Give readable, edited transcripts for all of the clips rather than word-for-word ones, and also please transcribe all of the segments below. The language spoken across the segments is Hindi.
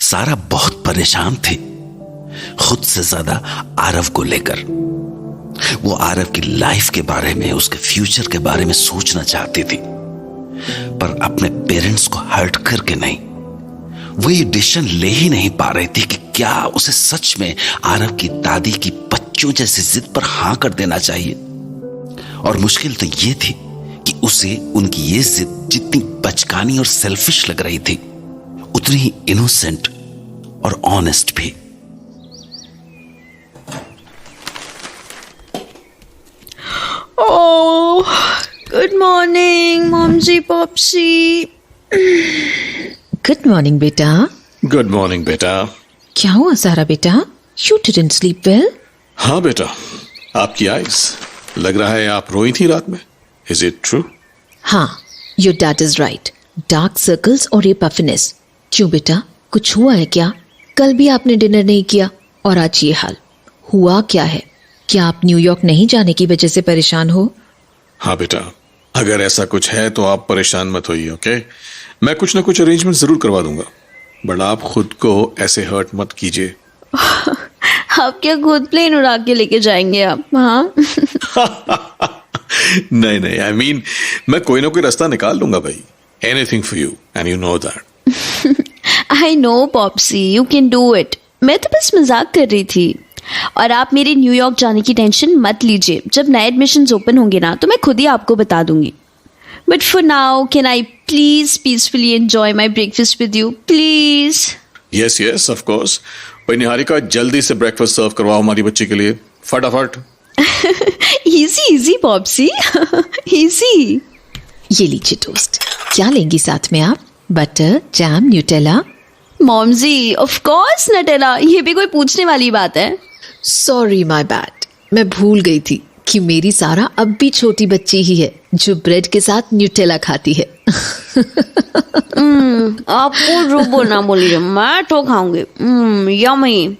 सारा बहुत परेशान थी, खुद से ज्यादा आरव को लेकर। वो आरव की लाइफ के बारे में, उसके फ्यूचर के बारे में सोचना चाहती थी, पर अपने पेरेंट्स को हर्ट करके नहीं। वो ये डिसीजन ले ही नहीं पा रही थी कि क्या उसे सच में आरव की दादी की बच्चों जैसी जिद पर हां कर देना चाहिए। और मुश्किल तो ये थी कि उसे उनकी ये जिद जितनी बचकानी और सेल्फिश लग रही थी, उतनी ही इनोसेंट और ऑनेस्ट भी। ओह, गुड मॉर्निंग मॉमजी पॉप्सी। गुड मॉर्निंग बेटा। गुड मॉर्निंग बेटा। क्या हुआ सारा बेटा? You didn't sleep well? हाँ बेटा, आपकी आईज, लग रहा है आप रोई थी रात में। Is it true? हाँ, your dad is right. Dark circles और ये पफिनेस। क्यों बेटा, कुछ हुआ है क्या? कल भी आपने डिनर नहीं किया और आज ये हाल। हुआ क्या है? क्या आप न्यूयॉर्क नहीं जाने की वजह से परेशान हो? हाँ बेटा, अगर ऐसा कुछ है तो आप परेशान मत होइए, ओके? मैं कुछ ना कुछ अरेंजमेंट जरूर करवा दूंगा, बट आप खुद को ऐसे हर्ट मत कीजिए। आप क्या खुद प्लेन उड़ा के लेके जाएंगे आप? हाँ। नहीं नहीं, आई मीन मैं कोई ना कोई रास्ता निकाल लूंगा भाई। Anything for you and you know that. I know Popsy, you can do it. मैं तो बस मजाक कर रही थी। और आप मेरे न्यूयॉर्क जाने की टेंशन मत लीजिए। जब नए एडमिशन्स ओपन होंगे ना, तो मैं खुद ही आपको बता दूंगी। But for now can I please peacefully enjoy my breakfast with you please? Yes yes of course. भाई निहारिका, जल्दी से ब्रेकफास्ट सर्व करवाओ हमारी बच्ची के लिए, फटाफट। Easy easy popsy, easy. ये लीजिए टोस्ट। क्या लेंगी साथ में आप? Butter, jam, Nutella? मॉमजी, ऑफ कोर्स नटेला। ये भी कोई पूछने वाली बात है? सॉरी माय बैड, मैं भूल गई थी कि मेरी सारा अब भी छोटी बच्ची ही है जो ब्रेड के साथ न्यूटेला खाती है। आपको रूबो ना बोलिए, मैं तो खाऊंगी। यम्मी।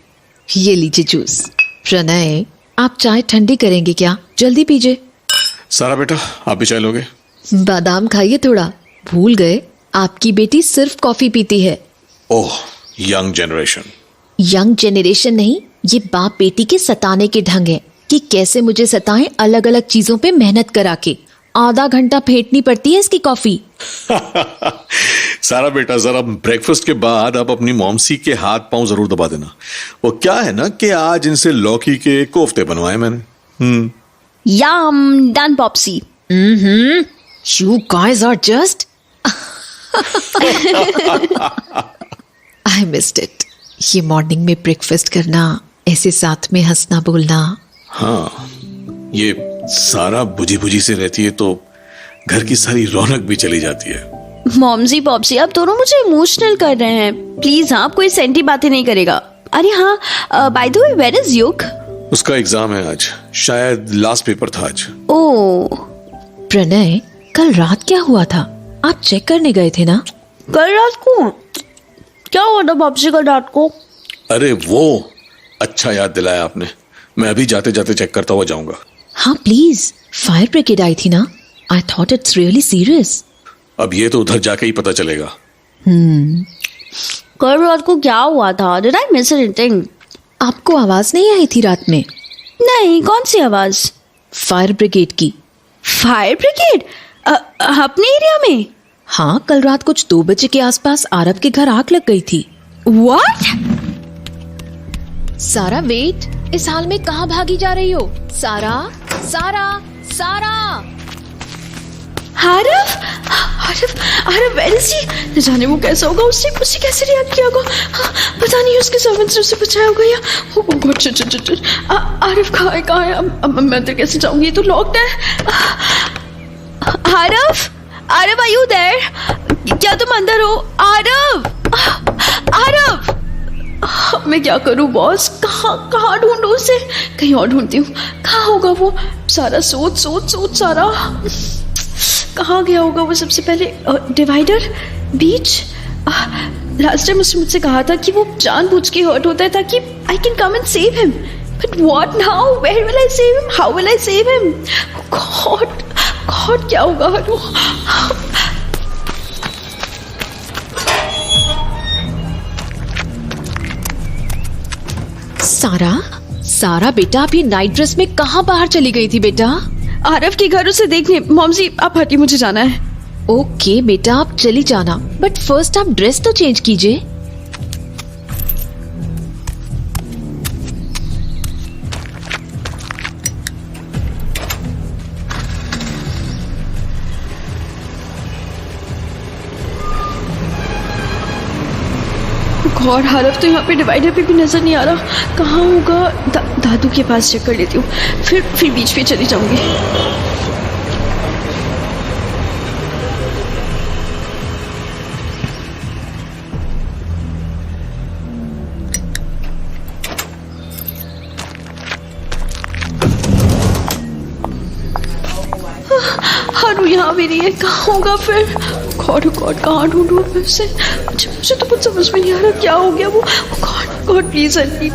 ये लीजिए जूस। प्रणय, आप चाय ठंडी करेंगे क्या? जल्दी पीजिए। सारा बेटा, आप भी चाय लोगे? बादाम खाइए थोड़ा। भूल गए, आपकी बेटी सिर्फ कॉफी पीती है। ओह, यंग जनरेशन। यंग जनरेशन नहीं, ये बाप बेटी के सताने के ढंग है कि कैसे मुझे सताएं अलग अलग चीजों पे मेहनत करा के। आधा घंटा फेंटनी पड़ती है इसकी कॉफी। सारा बेटा, जरा ब्रेकफास्ट के बाद आप अपनी मॉमसी के हाथ पांव जरूर दबा देना। वो क्या है ना कि आज इनसे लौकी के कोफ्ते बनवाए मैंने। Yum done popsy. You guys are just I missed it. ये मॉर्निंग में ब्रेकफास्ट करना, ऐसे साथ में हंसना बोलना। हाँ, ये सारा बुझी बुझी से रहती है तो घर की सारी रौनक भी चली जाती है। मॉमजी पॉप्सी, आप दोनों मुझे इमोशनल कर रहे हैं। प्लीज, आप कोई सेंटी बातें नहीं करेगा। अरे हाँ, by the way, where is Yug? उसका एग्जाम है आज, शायद लास्ट पेपर था आज। ओह। प्रणय, कल रात क्या हुआ था? आप चेक करने गए थे ना? कल रात को क्या हुआ था पॉप्सी? कल रात को? अरे वो, अच्छा याद दिलाया आपने। मैं अभी जाते जाते चेक करता हुआ जाऊंगा। हाँ प्लीज, फायर ब्रिगेड आई थी ना? I thought it's really serious. अब ये तो उधर जाके ही पता चलेगा। कल रात को क्या हुआ था? Did I miss anything? आपको आवाज नहीं आई थी रात में? नहीं, कौन सी आवाज? फायर ब्रिगेड की। Fire brigade? अपने एरिया में? हाँ, कल रात कुछ 2 बजे के आसपास आरव के घर आग लग गई थी। व्हाट? सारा वेट, इस हाल में कहाँ भागी जा रही हो? सारा, सारा, सारा! Aarav, Aarav, Aarav, where is he? न जाने वो कैसा होगा, उससे कैसे रिएक्ट किया होगा। हाँ, पता नहीं उसके सर्वेंट्स ने उसे बचाया होगा या ओह गॉड, शिट। आरव कहाँ है? अब मैं अंदर कैसे जाऊंगी? ये तो लॉक्ड है। Aarav, Aarav, are you there? क्या तुम अंदर हो? आरव, आरव! मैं क्या करूं बॉस? कहाँ ढूंढूं उसे? कहीं और ढूंढती हूँ। कहाँ होगा वो? सारा सोच सारा। कहाँ गया होगा वो सबसे पहले? डिवाइडर? बीच? लास्ट टाइम उसने मुझसे कहा था कि वो जानबूझ के हर्ट होता है ताकि I can come and save him. But what now? Where will I save him? How will I save him? God, क्या होगा? सारा बेटा अभी नाइट ड्रेस में कहाँ बाहर चली गई थी बेटा? आरव के घर उसे देखने। मॉमजी आप हटिए, मुझे जाना है। ओके बेटा आप चली जाना, बट फर्स्ट आप ड्रेस तो चेंज कीजिए। गॉड, आरव तो यहाँ पे डिवाइडर पे भी नजर नहीं आ रहा। कहाँ होगा? दादू के पास चेक कर लेती हूँ, फिर बीच पे चली जाऊंगी। हारू यहाँ भी नहीं है, कहाँ होगा फिर? गॉड कहाँ ढूंढूं मैं उसे? मुझे तो कुछ समझ में नहीं आ रहा क्या हो गया वो। God please help me,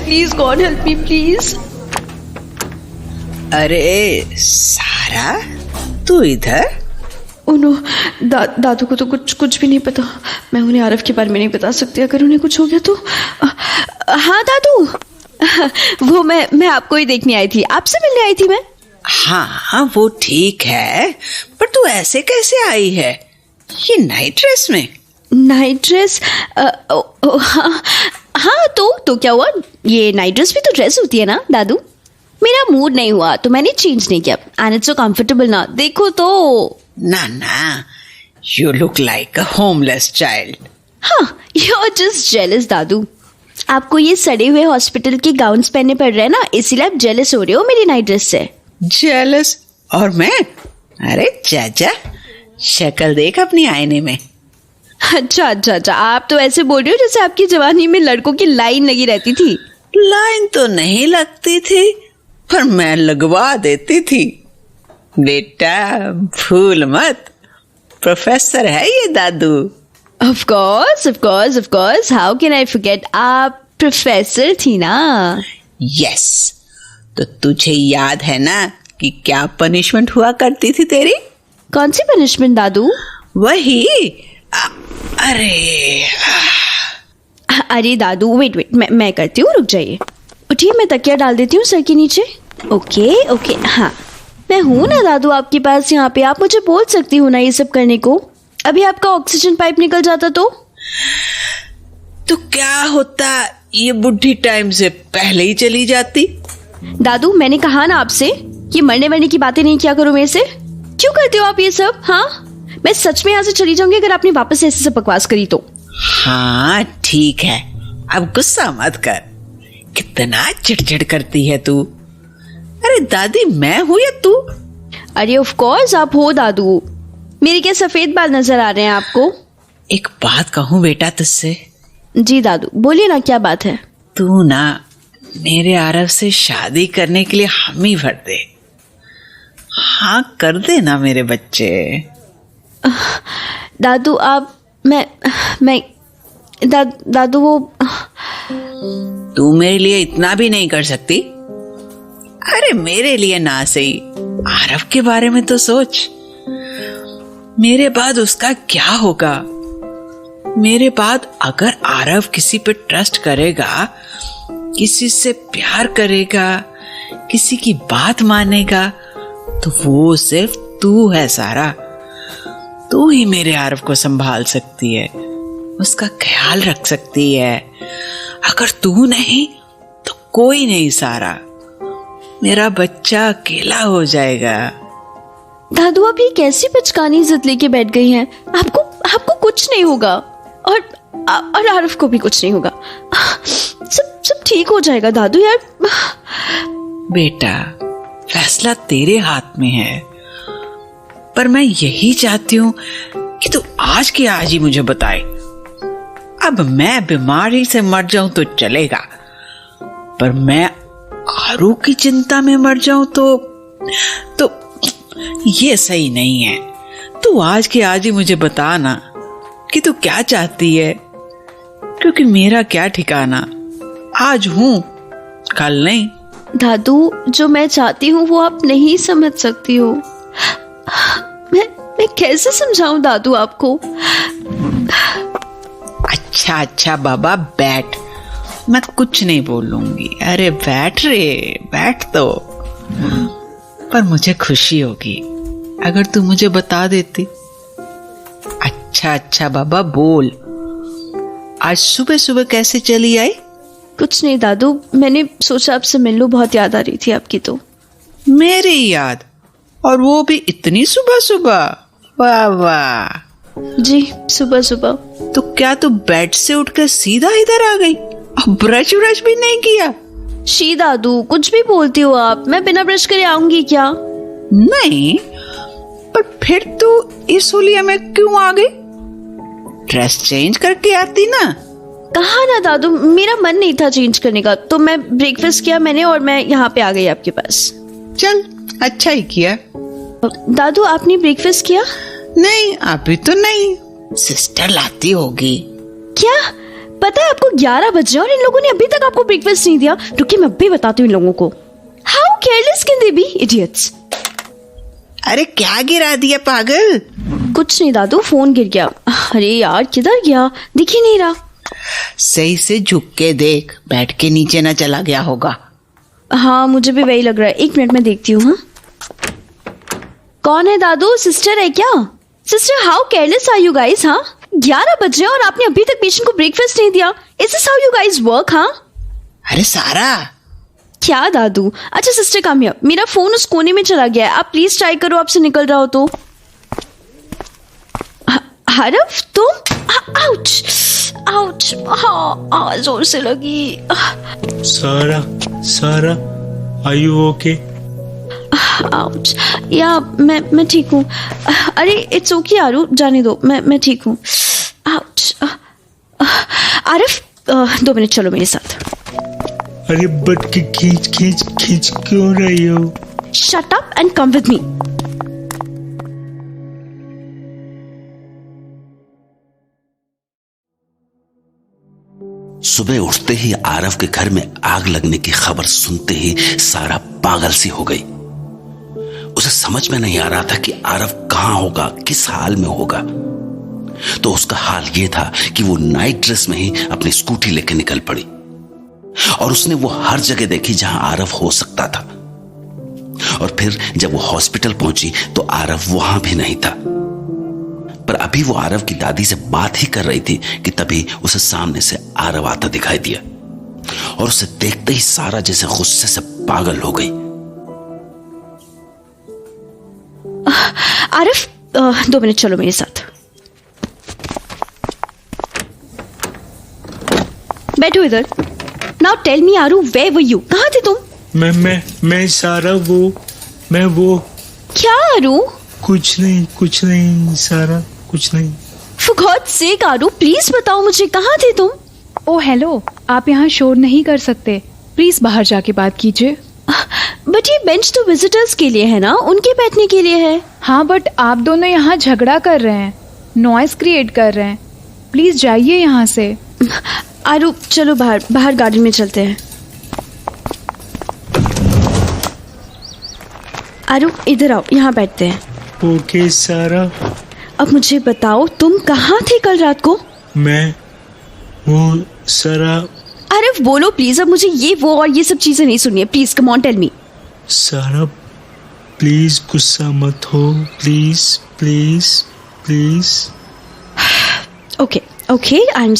please God help me please. अरे सारा, तू इधर? ओह नो, दादू को तो कुछ भी नहीं पता। मैं उन्हें आरव के बारे में नहीं बता सकती, अगर उन्हें कुछ हो गया तो। हाँ दादू, वो मैं आपको ही देखने आई थी, आपसे मिलने आई थी मैं। हाँ वो ठीक है, पर तू ऐसे कैसे आई है ये नाइट ड्रेस में? Night dress? हाँ तो क्या हुआ? ये नाइट ड्रेस भी तो ड्रेस होती है ना दादू। मेरा मूड नहीं हुआ तो मैंने चेंज नहीं किया, एंड इट्स सो कंफर्टेबल ना, देखो तो। ना, you look like a homeless child. हाँ, यू आर जस्ट जेलस दादू। आपको ये सड़े हुए हॉस्पिटल के गाउन्स पहनने पड़ रहे हैं ना, इसीलिए आप जेलस हो रहे हो मेरी नाइट ड्रेस से। जेलस? और मैं? अरे चाचा, शक्ल देख अपनी आईने में। अच्छा, आप तो ऐसे बोल रहे हो जैसे आपकी जवानी में लड़कों की लाइन लगी रहती थी। लाइन तो नहीं लगती थी, पर मैं लगवा देती थी। बेटा भूल मत, प्रोफेसर है ये दादू। Of course, how can I forget? आप प्रोफेसर थी ना। यस, तो तुझे याद है ना कि क्या पनिशमेंट हुआ करती थी तेरी? कौन सी पनिशमेंट दादू? वही अरे दादू वेट, मैं करती हूँ, रुक जाइए। उठिए, मैं तकिया डाल देती हूँ सर के नीचे। ओके, हाँ मैं हूँ ना दादू आपके पास यहाँ पे, आप मुझे बोल सकती हो ना ये सब करने को। अभी आपका ऑक्सीजन पाइप निकल जाता तो क्या होता, ये बुढ़ी टाइम से पहले ही चली जाती। दादू मैंने कहा ना आपसे, ये मरने की बातें नहीं किया करो मेरे से। क्यों करते हो आप ये सब? हाँ, मैं सच में यहाँ से चली जाऊंगी अगर आपने वापस ऐसे सब बकवास करी तो। हाँ ठीक है, अब गुस्सा मत कर। कितना चिड़चिड़ करती है तू। अरे दादी मैं हूँ या तू? अरे ऑफ कोर्स आप हो दादू। मेरे क्या सफेद बाल नजर आ रहे हैं आपको? एक बात कहूँ बेटा तुझसे? जी दादू बोलिए ना, क्या बात है? तू ना मेरे आरव से शादी करने के लिए हामी भर दे। हाँ कर दे ना मेरे बच्चे। दादू आप दादू वो तू मेरे लिए इतना भी नहीं कर सकती? अरे मेरे लिए ना सही, आरव के बारे में तो सोच। मेरे बाद उसका क्या होगा? मेरे बाद अगर आरव किसी पे ट्रस्ट करेगा, किसी से प्यार करेगा, किसी की बात मानेगा, तो वो सिर्फ तू है सारा। तू ही मेरे आरव को संभाल सकती है, उसका ख्याल रख सकती है। अगर तू नहीं तो कोई नहीं सारा। मेरा बच्चा अकेला हो जाएगा। दादू आप ये कैसी बचकानी जिद लेके बैठ गई हैं? आपको कुछ नहीं होगा, और आरव को भी कुछ नहीं होगा। सब ठीक हो जाएगा दादू यार। बेटा फैसला तेरे हाथ में है, पर मैं यही चाहती हूँ कि तू आज के आज ही मुझे बताए। अब मैं बीमारी से मर जाऊं तो चलेगा, पर मैं आरू की चिंता में मर जाऊं तो ये सही नहीं है। तू आज के आज ही मुझे बता ना कि तू क्या चाहती है, क्योंकि मेरा क्या ठिकाना, आज हूं कल नहीं। दादू जो मैं चाहती हूँ वो आप नहीं समझ सकती हो। मैं कैसे समझाऊं दादू आपको? अच्छा बाबा बैठ, मैं कुछ नहीं बोलूंगी। अरे बैठ रे, बैठ तो। पर मुझे खुशी होगी अगर तू मुझे बता देती। अच्छा बाबा बोल, आज सुबह सुबह कैसे चली आई? कुछ नहीं दादू, मैंने सोचा आपसे मिल लूं, बहुत याद आ रही थी आपकी। तो मेरी याद? और वो भी इतनी सुबह सुबह? वाह वाह। जी सुबह सुबह। तो क्या तू बेड से उठकर सीधा इधर आ गई? ब्रश व्रश भी नहीं किया? शी दादू, कुछ भी बोलती हो आप। मैं बिना ब्रश करे आऊंगी क्या? नहीं, पर फिर तू इस होलिया में क्यों आ गई? ड्रेस चेंज करके आती ना। कहा ना दादू, मेरा मन नहीं था चेंज करने का, तो मैं ब्रेकफास्ट किया मैंने और मैं यहाँ पे आ गई आपके पास। चल अच्छा ही किया। दादू आपने ब्रेकफास्ट किया? नहीं अभी तो नहीं, सिस्टर लाती होगी। क्या? पता है आपको 11 बज रहे और इन लोगों ने अभी तक आपको ब्रेकफास्ट नहीं दिया। रुकिए मैं अभी बताती हूँ इन लोगों को। How careless can they B, idiots. अरे क्या गिरा दिया पागल? कुछ नहीं दादू, फोन गिर गया। अरे यार किधर गया, दिख ही नहीं रहा। सही से झुक के देख, बैठ के नीचे ना चला गया होगा। हाँ मुझे भी वही लग रहा है, 1 मिनट में देखती हूँ। हाँ कौन है दादू, सिस्टर है क्या? Sister how careless are you guys? हाँ 11 बज रहे और आपने अभी तक पेशेंट को ब्रेकफास्ट नहीं दिया। Is this how you guys work? हाँ अरे सारा। क्या दादू? अच्छा सिस्टर कम हियर, मेरा फोन उस कोने में चला गया है, आप प्लीज ट्राई करो आपसे निकल रहा हो तो। हरफ तुम? आउच आउच, हाँ जोर से लगी। सारा आर यू ओके? आउच, या मैं ठीक हूँ। अरे इट्स ओके आरू, जाने दो, मैं ठीक हूँ। आउच। आरिफ 2 मिनट चलो मेरे साथ। अरे बट खींच क्यों रही हो? Shut up and come with me. सुबह उठते ही आरव के घर में आग लगने की खबर सुनते ही सारा पागल सी हो गई। उसे समझ में नहीं आ रहा था कि आरव कहां होगा, किस हाल में होगा। तो उसका हाल यह था कि वो नाइट ड्रेस में ही अपनी स्कूटी लेकर निकल पड़ी और उसने वो हर जगह देखी जहां आरव हो सकता था। और फिर जब वो हॉस्पिटल पहुंची तो आरव वहां भी नहीं था। पर अभी वो आरव की दादी से बात ही कर रही थी कि तभी उसे सामने से आरव आता दिखाई दिया और उसे देखते ही सारा जैसे गुस्से से पागल हो गई। आरिफ 2 मिनट चलो मेरे साथ। बैठो इधर। Now tell me Aaru, where were you? कहाँ थे तुम? मैं सारा, मैं वो। क्या आरू? कुछ नहीं सारा, कुछ नहीं। For God's sake Aaru, please बताओ मुझे, कहाँ थे तुम? ओह हेलो, आप यहाँ शोर नहीं कर सकते, प्लीज बाहर जाके बात कीजिए। बट ये बेंच तो विजिटर्स के लिए है ना, उनके बैठने के लिए है। हाँ बट आप दोनों यहाँ झगड़ा कर रहे हैं, नॉइस क्रिएट कर रहे हैं, प्लीज जाइए यहाँ से। आरू चलो बाहर गार्डन में चलते हैं। आरू इधर आओ, यहाँ बैठते हैं। ओके सारा। अब मुझे बताओ तुम कहाँ थे कल रात को? मैं वो सारा। अरे बोलो प्लीज, अब मुझे ये वो और ये सब चीजें नहीं सुनिए, please come on tell me. Sara please गुस्सा मत हो, please. Okay I am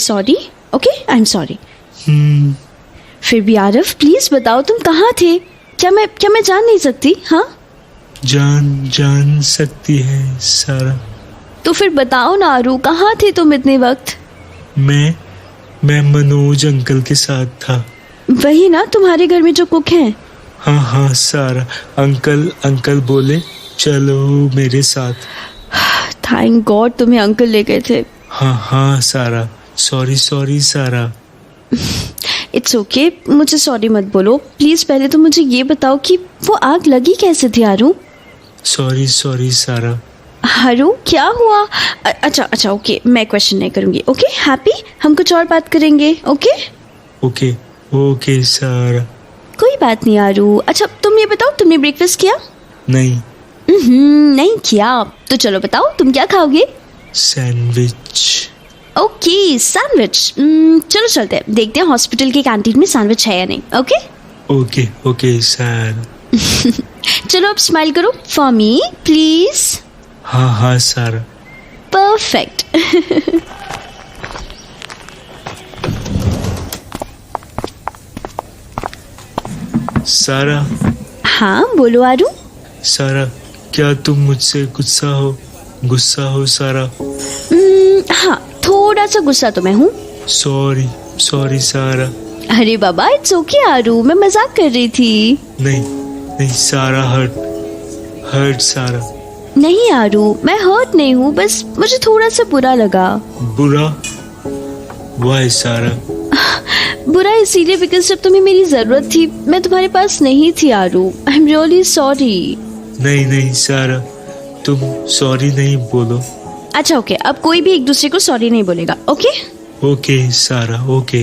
sorry. फिर भी आरव प्लीज बताओ तुम कहाँ थे? क्या मैं जान नहीं सकती? हाँ जान सकती है सारा। तो फिर बताओ ना आरू, कहाँ थे तुम इतने वक्त? मैं मनोज अंकल के साथ था। वही ना, तुम्हारे घर में जो कुक हैं? हाँ सारा, अंकल बोले चलो मेरे साथ। थैंक गॉड तुम्हें अंकल ले गए थे। हाँ सारा, सॉरी सारा। इट्स ओके, मुझे सॉरी मत बोलो प्लीज। पहले तो मुझे ये बताओ कि वो आग लगी कैसे थी आरू? सॉरी सारा। आरू क्या हुआ? अच्छा ओके, मैं क्वेश्चन नहीं करूंगी। ओके हैप्पी, हम कुछ और बात करेंगे। ओके सारा। कोई बात नहीं आरू। अच्छा तुम ये बताओ, तुमने ब्रेकफास्ट किया? नहीं। नहीं किया? तो चलो बताओ तुम क्या खाओगे? सैंडविच। ओके सैंडविच, चलो चलते हैं, देखते हैं हॉस्पिटल के कैंटीन में सैंडविच है या नहीं. ओके ओके ओके सारा. चलो अब स्माइल करो फॉर मी प्लीज. हाँ हाँ सारा. परफेक्ट. सारा. हाँ बोलो आरू. सारा, क्या तुम मुझसे गुस्सा हो सारा? हाँ थोड़ा सा गुस्सा तो मैं हूँ. सॉरी सारा. अरे बाबा इट्स ओके आरू, मैं मजाक कर रही थी. नहीं सारा, हर्ट सारा. नहीं आरू, मैं हर्ट नहीं हूँ, बस मुझे थोड़ा सा बुरा लगा. बुरा? वाह सारा? बुरा इसीलिए बिकॉज जब तुम्हें मेरी जरूरत थी मैं तुम्हारे पास नहीं थी Aaru. I am really sorry. नहीं सारा, तुम सॉरी नहीं बोलो. अच्छा ओके, अब कोई भी एक दूसरे को सॉरी नहीं बोलेगा. ओके ओके सारा, okay.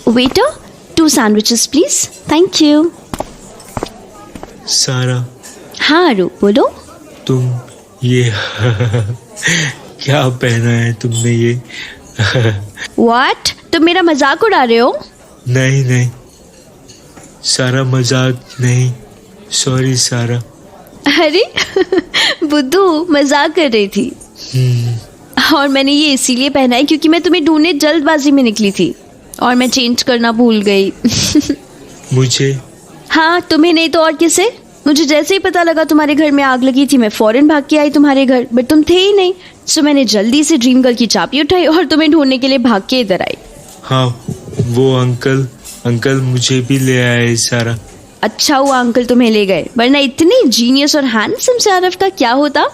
Waiter 2 sandwiches please. Thank you. सारा. हाँ आरू बोलो. तुम ये क्या पहना है तुमने ये? व्हाट, तुम मेरा मजाक उड़ा रहे हो? नहीं सारा, मजाक नहीं. सॉरी सारा. अरे बुद्धू, मजाक कर रही थी. और मैंने ये इसीलिए पहना है क्योंकि मैं तुम्हें ढूंढने जल्दबाजी में निकली थी और मैं चेंज करना भूल गई. मुझे? हाँ तुम्हें नहीं तो और किसे. मुझे जैसे ही पता लगा तुम्हारे घर में आग लगी थी मैं फौरन भाग के आई तुम्हारे घर, बट तुम थे ही नहीं. सो मैंने जल्दी से ड्रीम गर्ल की चाबी उठाई और तुम्हें ढूंढने के लिए भाग के इधर आई. हाँ वो अंकल मुझे भी ले आए सारा. अच्छा हुआ अंकल तुम्हें ले गए, वरना इतने जीनियस और हैंडसम से आरव का क्या होता.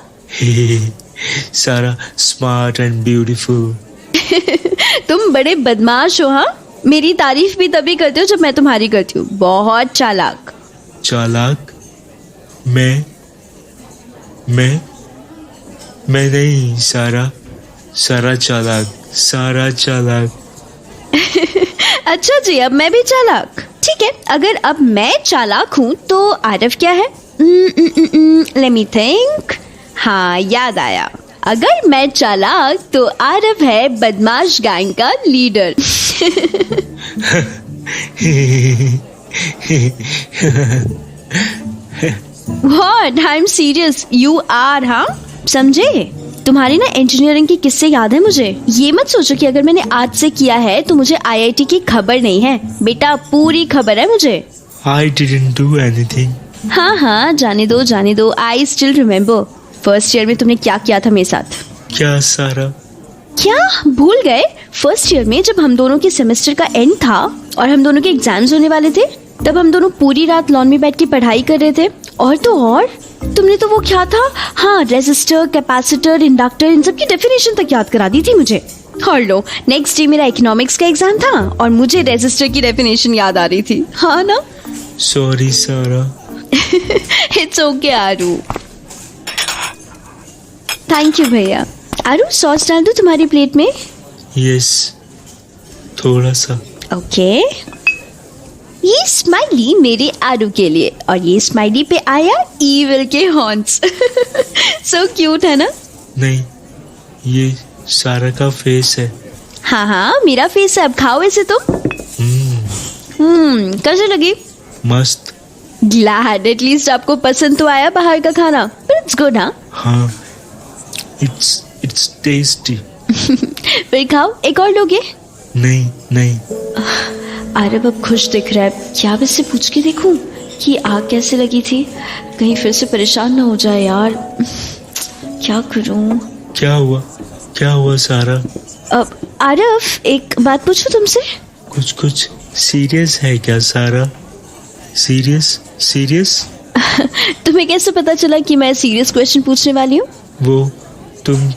सारा स्मार्ट एंड ब्यूटीफुल. तुम बड़े बदमाश हो. हाँ मेरी तारीफ भी तभी करते हो जब मैं तुम्हारी करती हूँ. बहुत चालाक. चालाक? मैं नहीं सारा चालाक. अच्छा जी, अब मैं भी चालाक. ठीक है, अगर अब मैं चालाक हूँ तो आरव क्या है? Let me think. हाँ याद आया, अगर मैं चालाक तो आरव है बदमाश गैंग का leader. What? I'm serious. You are, हाँ समझे? तुम्हारी ना इंजीनियरिंग की किस्से याद है मुझे. ये मत सोचो कि अगर मैंने आज से किया है तो मुझे आईआईटी की खबर नहीं है. बेटा पूरी खबर है मुझे. I didn't do anything. हाँ जाने दो. I still remember. First year में तुमने क्या किया था मेरे साथ. क्या सारा? क्या भूल गए? फर्स्ट ईयर में जब हम दोनों के सेमेस्टर का एंड था और हम दोनों के एग्जाम्स होने वाले थे, तब हम दोनों पूरी रात लॉन में बैठ के पढ़ाई कर रहे थे. और तो और तुमने तो वो क्या था, हाँ रेजिस्टर, कैपेसिटर, इंडक्टर, इन सब की डेफिनेशन तक याद करा दी थी मुझे. और लो, नेक्स्ट डे मेरा इकोनॉमिक्स का एग्जाम था और मुझे रेजिस्टर की डेफिनेशन याद आ रही थी. हाँ ना. Sorry Sara. It's okay Aaru. Thank you भैया. आरू सॉस डाल दूं तुम्हारी प्लेट में? यस, थोड़ा सा. ओके. ये स्माइली मेरे आरू के लिए और ये स्माइली पे आया ईविल के हॉर्न्स. सो क्यूट है ना. नहीं, ये सारा का फेस है. हाँ मेरा फेस है. अब खाओ इसे तुम. कैसे लगी? मस्त. ग्लैड, एटलीस्ट आपको पसंद तो आया बाहर का खाना. But it's good. हाँ इट्स टेस्टी. फिर खाओ. एक और लोगे? नहीं. आरव अब खुश दिख रहा है. क्या वैसे पूछ के देखूं कि आग कैसे लगी थी? कहीं फिर से परेशान ना हो जाए यार. क्या करूं? क्या हुआ सारा? अब आरव एक बात पूछूं तुमसे? कुछ सीरियस है क्या सारा? सीरियस? तुम्हें कैसे पता चला कि मैं सीरियस क्वेश्चन पूछने वाली हूँ? वो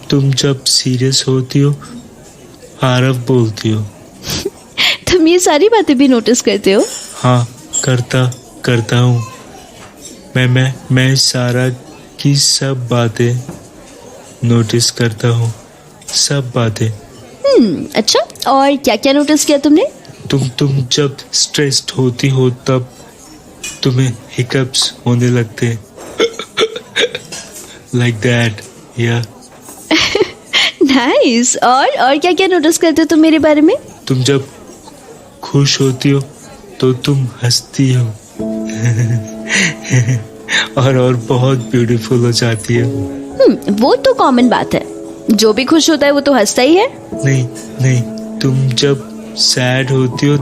तुम जब सीरियस होती हो आरव बोलती हो. तुम ये सारी बातें भी नोटिस करते हो? हाँ करता हूँ. मैं सारा की सब बातें नोटिस करता हूँ. सब बातें. अच्छा, और क्या क्या नोटिस किया तुमने? तुम जब स्ट्रेस्ड होती हो तब तुम्हें हिकअप्स होने लगते हैं. Like that. या नाइस। और क्या क्या नोटिस करते हो तुम मेरे बारे में? तुम जब खुश होती हो तो तुम हंसती हो और बहुत ब्यूटीफुल हो जाती है। वो तो कॉमन बात है, जो भी खुश होता है वो तो हंसता ही है। नहीं, तुम जब सैड होती हो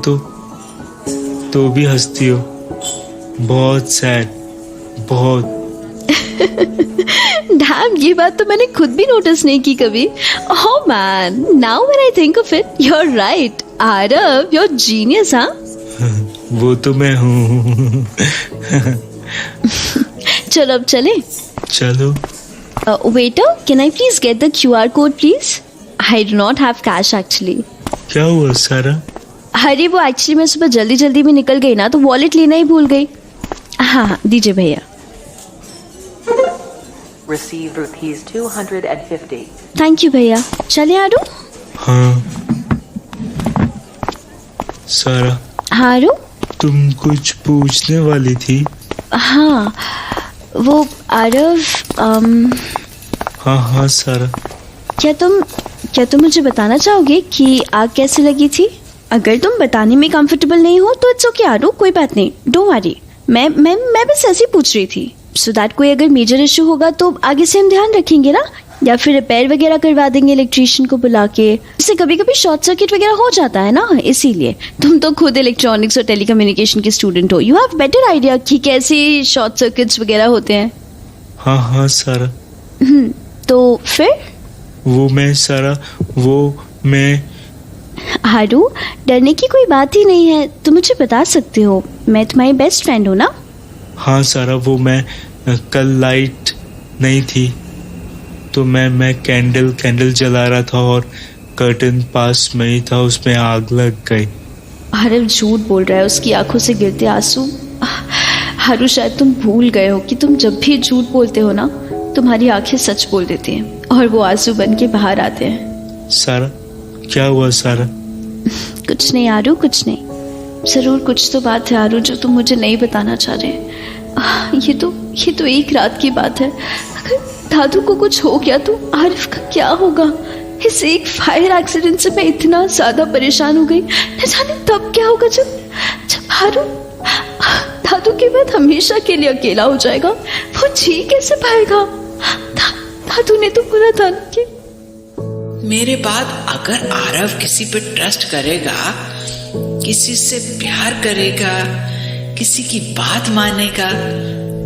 तो भी हंसती हो। बहुत सैड, बहुत। डैम, ये बात तो मैंने खुद भी नोटिस नहीं की कभी। Oh man, now when I think of it, you are right. Aarav, you are genius. हाँ, वो तो मैं हूँ। चलो अब चले। चलो। Waiter, can I please get the QR code, please? I do not have cash actually. क्या हुआ सारा? अरे वो एक्चुअली मैं सुबह जल्दी में निकल गई ना, तो वॉलेट लेना ही भूल गई। हाँ, दीजिए भैया। Receive rupees 250. थैंक यू भैया। चले आरू? हाँ सारा। हाँ आरू? तुम कुछ पूछने वाली थी? हाँ, वो आरव, हाँ सारा। क्या तुम मुझे बताना चाहोगे कि आग कैसे लगी थी? अगर तुम बताने में कंफर्टेबल नहीं हो तो इट्स ओके आरू, कोई बात नहीं, डोंट वरी। मैं बस ऐसे ही पूछ रही थी, सो दैट कोई अगर मेजर इशू होगा तो आगे से हम ध्यान रखेंगे ना, या फिर रिपेयर वगैरह करवा देंगे इलेक्ट्रिशियन को बुला के। इससे कभी कभी शॉर्ट सर्किट वगैरह हो जाता है ना, इसीलिए। तुम तो खुद इलेक्ट्रॉनिक्स और टेलीकम्युनिकेशन के स्टूडेंट हो, यू हैव बेटर आइडिया कि कैसे शॉर्ट सर्किट्स वगैरह होते हैं। हाँ सारा। तो फिर? वो मैं हारू, डरने की कोई बात ही नहीं है, तुम मुझे बता सकते हो, मैं तुम्हारी बेस्ट फ्रेंड हूँ ना। हाँ सारा, वो मैं कल लाइट नहीं थी तो मैं कैंडल जला रहा था और कर्टन पास में ही था, उसमें आग लग गई। हारू झूठ बोल रहा है, उसकी आंखों से गिरते आंसू। हारू, शायद तुम भूल गए हो कि तुम जब भी झूठ बोलते हो ना, तुम्हारी आंखें सच बोल देती हैं और वो आंसू बन के बाहर आते हैं। सारा, क्या हुआ सारा? कुछ नहीं आरू, कुछ नहीं। जरूर कुछ तो बात है आरू जो तुम मुझे नहीं बताना चाह रहे। ये तो एक रात की बात है। अगर दादू को कुछ हो गया तो आरिफ का क्या होगा? इस एक फायर एक्सीडेंट से मैं इतना ज्यादा परेशान हो गई, न जाने तब क्या होगा जब आरू दादू के बाद हमेशा के लिए अकेला हो जाएगा। वो जी कैसे पाएगा? दादू ने तो पूरा धन किया। मेरे बाद अगर आरव किसी पे ट्रस्ट करेगा, किसी से प्यार करेगा, किसी की बात मानेगा,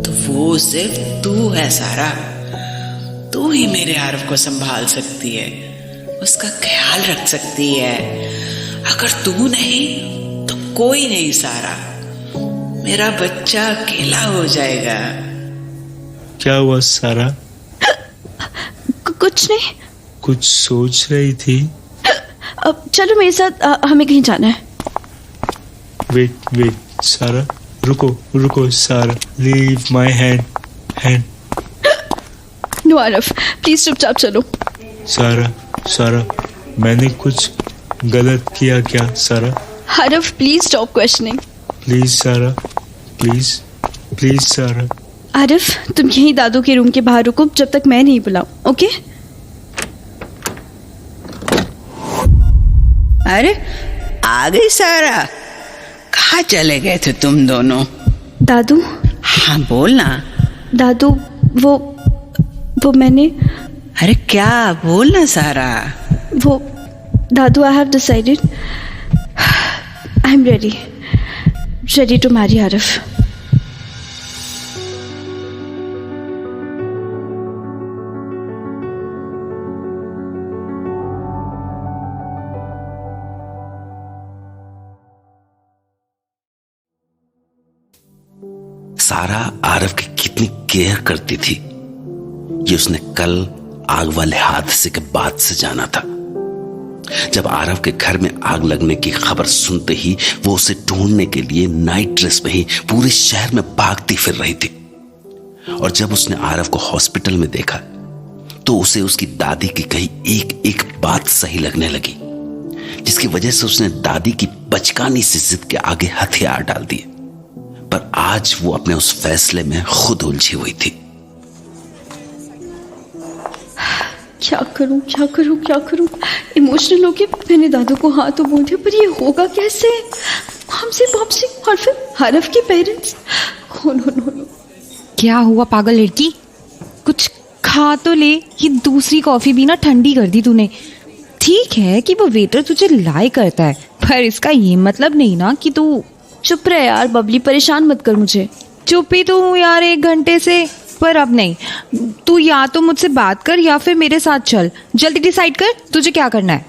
तो वो सिर्फ तू है सारा। तू ही मेरे आरव को संभाल सकती है, उसका ख्याल रख सकती है। अगर तू नहीं तो कोई नहीं सारा। मेरा बच्चा अकेला हो जाएगा। क्या हुआ सारा? कुछ नहीं। कुछ सोच रही थी? अब चलो मेरे साथ, हमें कहीं जाना है। वेट सारा, रुको Sara, leave my hand. No Aarav, please चुपचाप चलो। सारा, मैंने कुछ गलत किया क्या Sara? Aarav, please stop questioning. Please Sara, please Sara. Aarav, तुम यहीं दादू के रूम के बाहर रुको जब तक मैं नहीं बुलाऊं, ओके? अरे आ गई सारा, कहाँ चले गए थे तुम दोनों? दादू। हाँ बोलना। दादू, वो मैंने। अरे क्या बोलना सारा? वो दादू, I have decided, I am ready to marry Aarav. Sara Aarav की कितनी केयर करती थी, ये उसने कल आग वाले हादसे के बाद से जाना था। जब आरव के घर में आग लगने की खबर सुनते ही वो उसे ढूंढने के लिए नाइट ड्रेस में ही पूरे शहर में भागती फिर रही थी। और जब उसने आरव को हॉस्पिटल में देखा तो उसे उसकी दादी की कही एक बात सही लगने लगी, जिसकी वजह से उसने दादी की बचकानी सी जिद के आगे हथियार डाल दिए। पर आज वो अपने उस फैसले में खुद उलझी हुई थी। क्या करूं क्या करूं क्या करूं। इमोशनल होके मैंने दादू को हाँ तो बोल दिया, पर ये होगा कैसे। हमसे वापसी और फिर हरफ के पेरेंट्स। नो। क्या हुआ पागल लड़की, कुछ खा तो ले। ये दूसरी कॉफी भी ना ठंडी कर दी तूने। ठीक है कि वो वेटर तुझे लाई करता है, पर इसका ये मतलब नहीं ना कि तू। चुप रहे यार बबली, परेशान मत कर मुझे। चुप ही तो हूँ यार 1 घंटे से, पर अब नहीं। तू या तो मुझसे बात कर या फिर मेरे साथ चल। जल्दी डिसाइड कर तुझे क्या करना है।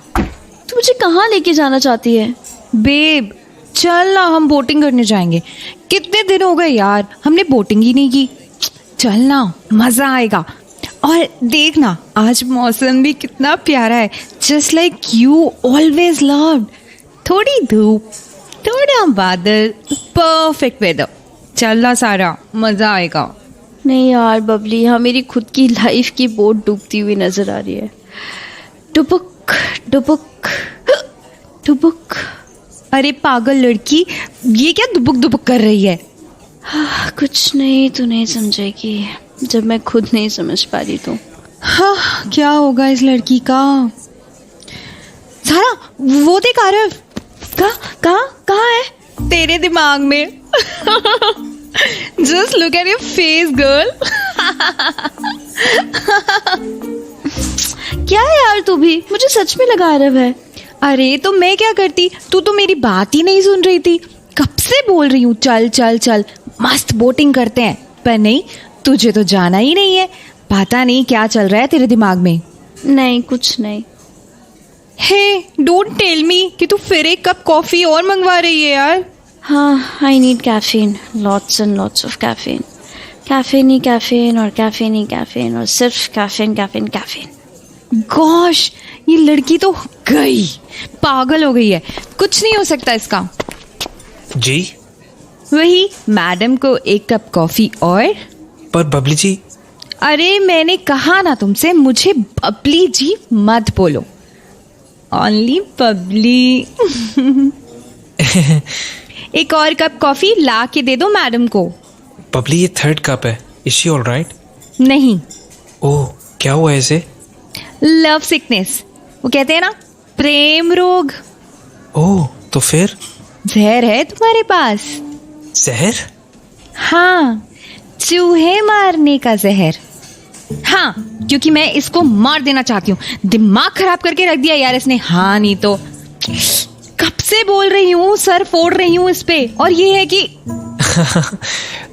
तू मुझे कहाँ लेके जाना चाहती है? बेब चल ना, हम बोटिंग करने जाएंगे। कितने दिन हो गए यार हमने बोटिंग ही नहीं की। चल ना, मजा आएगा। और देख ना, आज मौसम भी कितना प्यारा है, just like you always loved. थोड़ी धूप, थोड़ा बादल, परफेक्ट वेदर। चल ना सारा, मजा आएगा। नहीं यार बबली, हाँ मेरी खुद की लाइफ की बोट डूबती हुई नजर आ रही है। डुबुक डुबुक डुबुक। अरे पागल लड़की, ये क्या दुबुक दुबुक कर रही है? कुछ नहीं, तू नहीं समझेगी जब मैं खुद नहीं समझ पा रही तो। हाँ, क्या होगा इस लड़की का। सारा वो देख आरव। कहाँ है? तेरे दिमाग में। Just look at your face, girl. क्या है यार तू भी, मुझे सच में लगा आरव है। अरे तो मैं क्या करती, तू तो मेरी बात ही नहीं सुन रही थी। कब से बोल रही हूँ चल चल चल, मस्त बोटिंग करते हैं, पर नहीं, तुझे तो जाना ही नहीं है। पता नहीं क्या चल रहा है तेरे दिमाग में। नहीं कुछ नहीं। हे डोंट टेल मी कि तू फिर 1 कप कॉफी और मंगवा रही है यार। हाँ, I need caffeine, lots and lots of caffeine. Caffeine he caffeine और कैफीन ही कैफीन और सिर्फ कैफीन कैफीन कैफीन। गॉश, ये लड़की तो गई, पागल हो गई है। कुछ नहीं हो सकता इसका। जी वही मैडम को 1 कप कॉफी और। पर बबली जी। अरे मैंने कहा ना तुमसे, मुझे बबली जी मत बोलो, ओनली बबली। 1 और कप कॉफी ला के दे दो मैडम को। बबली ये 3rd कप है, इज शी ऑल राइट? नहीं। ओह, क्या हुआ ऐसे? लव सिकनेस, वो कहते हैं ना प्रेम रोग। ओह, तो फिर? जहर है तुम्हारे पास। जहर? हाँ, चूहे मारने का जहर। हाँ, क्योंकि मैं इसको मार देना चाहती हूँ। दिमाग खराब करके रख दिया यार इसने। हाँ नहीं तो कब से बोल रही हूँ, सर फोड़ रही हूँ इस पे, और ये है कि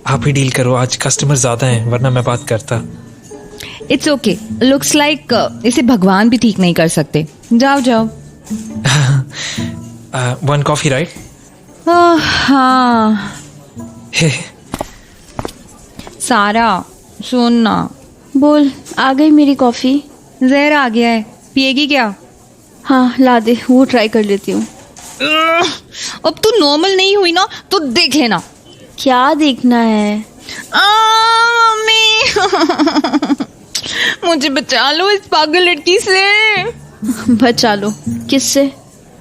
आप ही डील करो, आज कस्टमर ज्यादा हैं, वरना मैं बात करता। इट्स ओके, लुक्स लाइक इसे भगवान भी ठीक नहीं कर सकते। जाओ जाओ। 1 कॉफी राइट? हाँ। सारा सुन ना। बोल, आ गई मेरी कॉफी। जहर आ गया है, पिएगी क्या? हाँ ला दे, वो ट्राई कर लेती हूँ। अब तू नॉर्मल नहीं हुई ना तो देख लेना। क्या देखना है? मम्मी। मुझे बचा लो इस पागल लड़की से। बचा लो? किससे?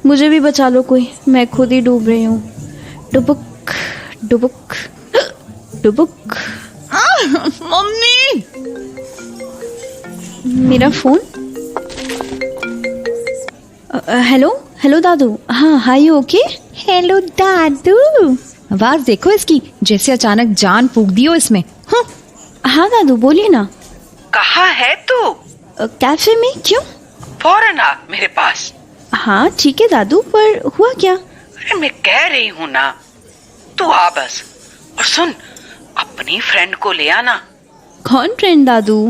मुझे भी बचा लो कोई, मैं खुद ही डूब रही हूँ। डुबुक डुबुक डुबुक। मम्मी। मेरा फोन। हेलो हेलो दादू। हाँ, हाय यू ओके? हेलो दादू। आवाज देखो इसकी, जैसे अचानक जान फूंक दी हो इसमें। हाँ दादू बोलिए ना। कहाँ है तू? कैफे में। क्यों? फौरन आ मेरे पास। हाँ ठीक है दादू, पर हुआ क्या? अरे मैं कह रही हूँ ना, तू आ बस। और सुन, अपनी फ्रेंड को ले आना। कौन फ्रेंड दादू?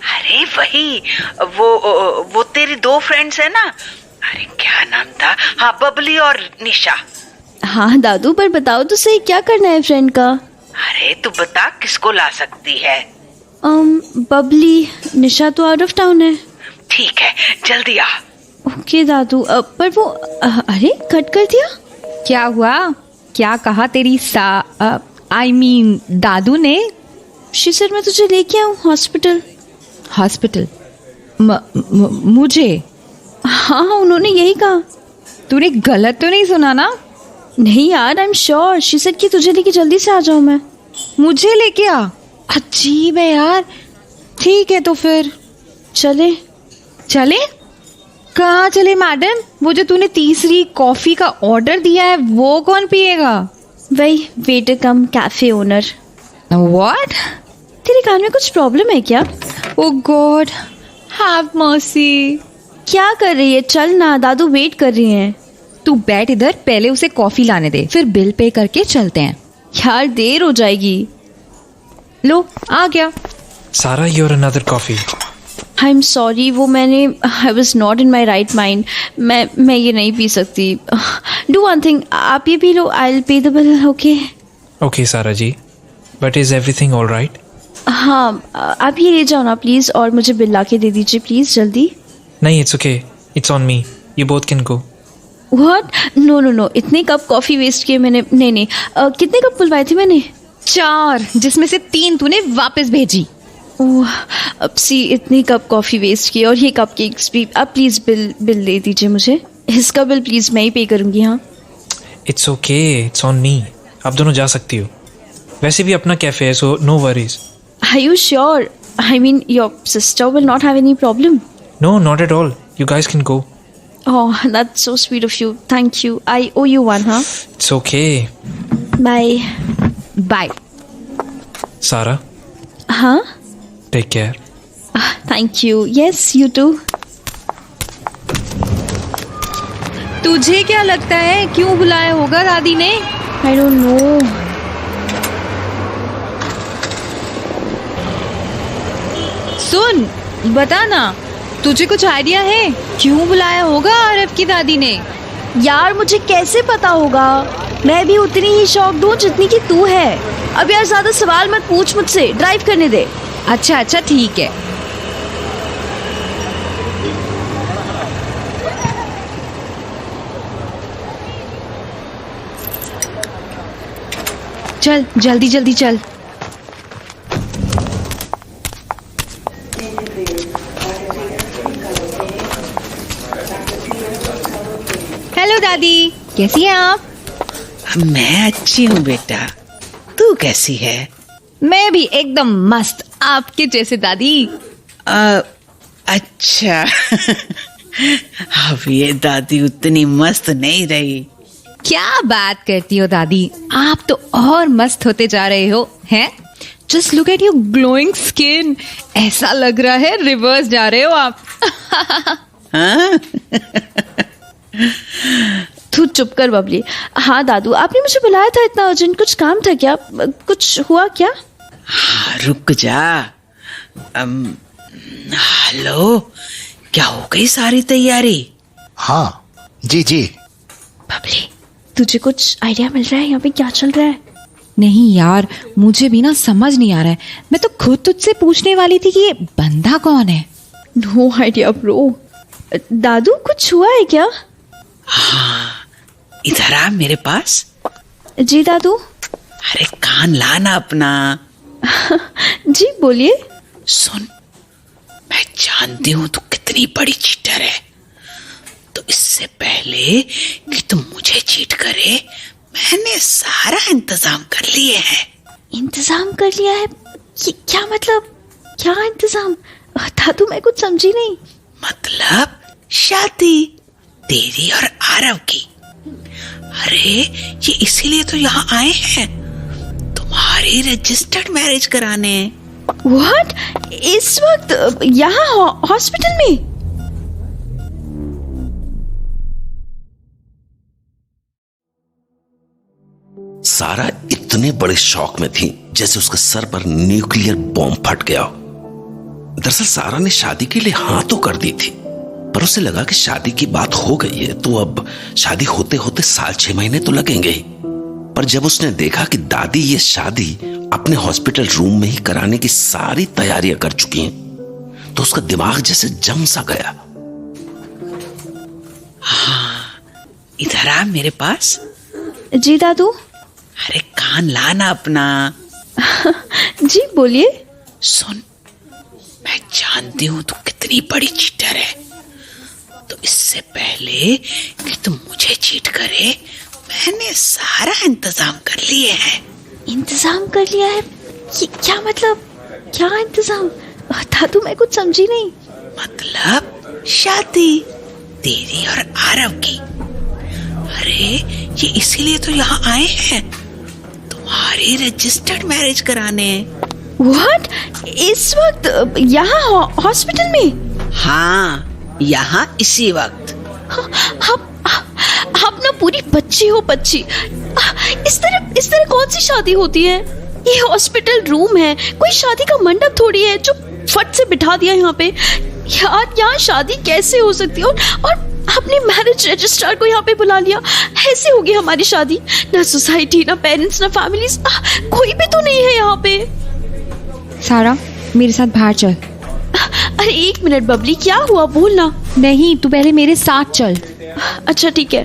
अरे वही, वो तेरी 2 फ्रेंड्स है ना। अरे क्या नाम था? हाँ, बबली और निशा। हाँ दादू, पर बताओ तो सही, क्या करना है फ्रेंड का? अरे तू बता, किसको ला सकती है? बबली। निशा तो आउट ऑफ टाउन है। ठीक है, जल्दी आ। ओके दादू। पर वो अरे कट कर दिया। क्या हुआ? क्या कहा तेरी आई मीन दादू ने? शी सेड मैं तुझे लेके आऊँ हॉस्पिटल। हॉस्पिटल? मुझे? हाँ उन्होंने यही कहा। तूने गलत तो नहीं सुना ना? नहीं यार, I am sure. She said कि तुझे लेके जल्दी से आ जाऊँ मैं। मुझे लेके आ? अजीब है यार। ठीक है तो फिर चले। चले? कहाँ चले मैडम? वो जो तूने तीसरी कॉफी का ऑर्डर दिया है वो कौन पिएगा? वही waiter come cafe owner. What? तेरे कान में कुछ प्रॉब्लम है क्या? ओ गॉड, हैव मर्सी। क्या कर रही है? चल ना, दादू वेट कर रही हैं। तू बैठ इधर, पहले उसे कॉफी लाने दे, फिर बिल पे करके चलते हैं। यार देर हो जाएगी। लो आ गया। सारा your another coffee. I am sorry, वो मैंने I was not in my right mind. मैं ये नहीं पी सकती। डू वन थिंग, आप ये पी लो, I will pay the bill. Okay okay Sara ji, but is everything all right? हाँ, आप ये ले जाओ ना प्लीज़, और मुझे बिल ला के दे दीजिए प्लीज़ जल्दी। नहीं, it's okay, it's on me, you both can go. What? No no no, इतने कप कॉफ़ी वेस्ट किए मैंने। नहीं, कितने कप बुलवाए थे मैंने? 4, जिसमें से 3 तूने वापस भेजी। ओह, अब सी इतनी कप कॉफ़ी वेस्ट की, और ये कप केक्स भी। आप प्लीज़ बिल दे दीजिए मुझे। इसका बिल प्लीज़ मैं ही पे करूँगी। हाँ इट्स ओके, इट्स ऑन मी, आप दोनों जा सकती हो। वैसे भी अपना कैफे है, so no worries. Are you sure? I mean, your sister will not have any problem. No, not at all. You guys can go. Oh, that's so sweet of you. Thank you. I owe you one, huh? It's okay. Bye. Bye. Sarah, Huh? take care. Thank you. Yes, you too. तुझे क्या लगता है क्यों बुलाया होगा दादी ने? I don't know. सुन, बता ना, तुझे कुछ आइडिया है क्यों बुलाया होगा आरव की दादी ने? यार मुझे कैसे पता होगा? मैं भी उतनी ही शॉक्ड हूँ जितनी कि तू है। अब यार ज्यादा सवाल मत पूछ मुझसे, ड्राइव करने दे। अच्छा ठीक है। चल जल्दी चल। हेलो दादी, कैसी हैं आप? मैं अच्छी हूँ बेटा, तू कैसी है? मैं भी एकदम मस्त, आपके जैसे दादी। अच्छा। अब ये दादी उतनी मस्त नहीं रही। क्या बात करती हो दादी, आप तो और मस्त होते जा रहे हो हैं? Just look at your glowing skin, ऐसा लग रहा है रिवर्स जा रहे हो आप। हाँ? तू चुप कर बबली। हाँ दादू, आपने मुझे बुलाया था, इतना अर्जेंट कुछ काम था क्या? कुछ हुआ क्या? हाँ, रुक जा। हेलो, क्या हो गई सारी तैयारी? हाँ जी। बबली, तुझे कुछ आइडिया मिल रहा है यहाँ पे क्या चल रहा है? नहीं यार, मुझे भी ना समझ नहीं आ रहा है। मैं तो खुद तुझसे पूछने वाली थी कि ये बंदा कौन है। No idea bro. दादू कुछ हुआ है क्या? हाँ, इधर आ मेरे पास। जी दादू। अरे कान लाना अपना। जी बोलिए। सुन, मैं जानती हूँ तू कितनी बड़ी चीटर है, तो इससे पहले कि तुम मुझे चीट करे, मैंने सारा इंतजाम कर लिए है। इंतजाम कर लिया है? ये क्या मतलब? क्या इंतजाम? दादू मैं कुछ समझी नहीं। मतलब शादी तेरी और आरव की। अरे ये इसीलिए तो यहाँ आए हैं, तुम्हारी रजिस्टर्ड मैरिज कराने। व्हाट? इस वक्त यहाँ हॉस्पिटल में? सारा इतने बड़े शॉक में थी जैसे उसके सर पर न्यूक्लियर बॉम्ब फट गया हो। दरअसल सारा ने शादी के लिए हाँ तो कर दी थी, पर उसे लगा कि शादी की बात हो गई है तो अब शादी होते होते 6 महीने तो लगेंगे ही। पर जब उसने देखा कि दादी ये शादी अपने हॉस्पिटल रूम में ही कराने की सारी तैयारियां कर चुकी हैं, तो उसका दिमाग जैसे जम सा गया। हाँ, इधर आ मेरे पास। जी दादू। अरे कान लाना अपना। जी बोलिए। सुन, मैं जानती हूँ तू कितनी बड़ी चीटर है, तो इससे पहले कि तुम मुझे चीट करे, मैंने सारा इंतजाम कर लिए है। इंतजाम कर लिया है? ये क्या मतलब? क्या इंतजाम? दादू मैं कुछ समझी नहीं। मतलब शादी तेरी और आरव की। अरे ये इसीलिए तो यहाँ आए हैं, तुम्हारी रजिस्टर्ड मैरिज कराने। व्हाट? इस वक्त यहाँ हॉस्पिटल में? हाँ, यहाँ इसी वक्त। आप ना पूरी बच्ची हो, बच्ची। इस तरह कौन सी शादी होती है? ये हॉस्पिटल रूम है, कोई शादी का मंडप थोड़ी है जो फट से बिठा दिया यहाँ पे। यार यहाँ शादी कैसे हो सकती है? और आपने मैरिज रजिस्ट्रार को यहाँ पे बुला लिया, ऐसे होगी हमारी शादी? ना सोसाइटी, ना पेरेंट्स, ना फैमिलीज, कोई भी तो नहीं है यहाँ पे। सारा मेरे साथ बाहर चल। अरे एक मिनट बबली, क्या हुआ? बोलना। नहीं, तू पहले मेरे साथ चल। अच्छा ठीक है।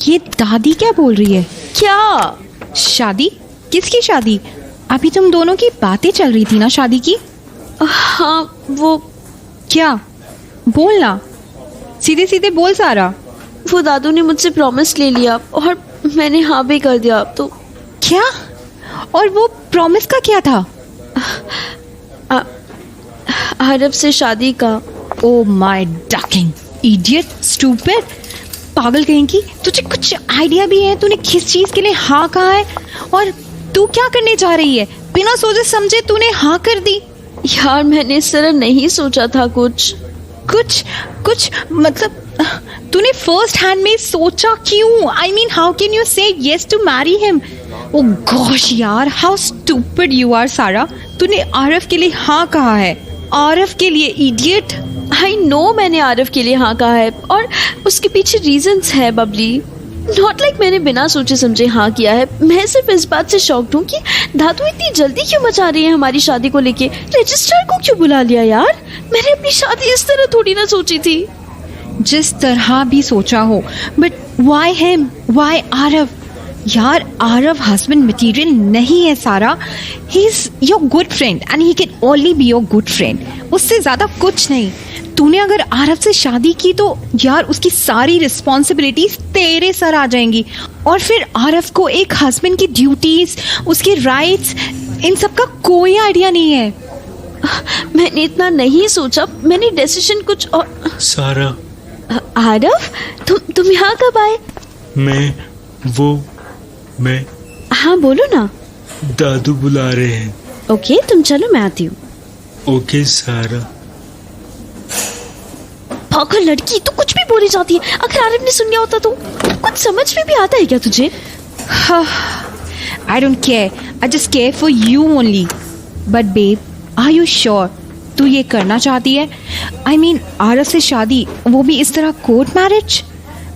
ये दादी क्या बोल रही है? क्या? शादी? किसकी शादी? अभी तुम दोनों की बातें चल रही थी ना शादी की। हाँ वो क्या? बोलना, सीधे सीधे बोल सारा। वो दादू ने मुझसे प्रॉमिस ले लिया और मैंने हाँ भी कर दिया। तो क्या? और वो प्रॉमिस का क्या था? आरव से शादी का। Oh my ducking idiot, stupid, पागल कहीं की। तुझे कुछ आइडिया भी है तूने किस चीज के लिए हाँ कहा है? और तू क्या करने जा रही है? बिना सोचे समझे तूने हाँ कर दी। यार मैंने इस तरह नहीं सोचा था। कुछ मतलब तूने फर्स्ट हैंड में सोचा क्यों? I mean how can you say yes to marry him? Oh gosh यार, how stupid you are Sara. तूने आरव के लिए हाँ कहा है, आरव के लिए, इडियट। आई नो मैंने आरव के लिए हाँ कहा है और उसके पीछे रीजंस है बबली। नॉट लाइक मैंने बिना सोचे समझे हाँ किया है। मैं सिर्फ इस बात से शॉक्ड हूँ कि दादू इतनी जल्दी क्यों मचा रही है हमारी शादी को लेके। रजिस्ट्रार को क्यों बुला लिया यार? मैंने अपनी शादी इस तरह थोड़ी ना सोची थी। जिस तरह भी सोचा हो, but why him, why Aarav? यार आरव हस्बैंड मटेरियल नहीं है सारा। He is your good friend and he can only be your good friend, उससे ज्यादा कुछ नहीं। तूने अगर आरव से शादी की तो यार उसकी सारी रिस्पॉन्सिबिलिटीज तेरे सर आ जाएंगी और फिर आरव को एक हस्बैंड की ड्यूटीज, उसके राइट्स, इन सब का कोई आइडिया नहीं है। मैंने इतना नहीं सोचा, मैंने डिसीजन कुछ और। सारा। आरव तुम यहाँ कब आए? मैं हाँ बोलो ना। दादू बुला रहे हैं। ओके तुम चलो, मैं आती हूँ। ओके सारा। पागल लड़की, तू कुछ भी बोली जाती है। अगर आरव ने सुन लिया होता तो? कुछ समझ में भी आता है क्या तुझे? I don't care. I just care for you only. But babe, are you sure? तू ये करना चाहती है? I mean, आरव से शादी, वो भी इस तरह कोर्ट मैरिज,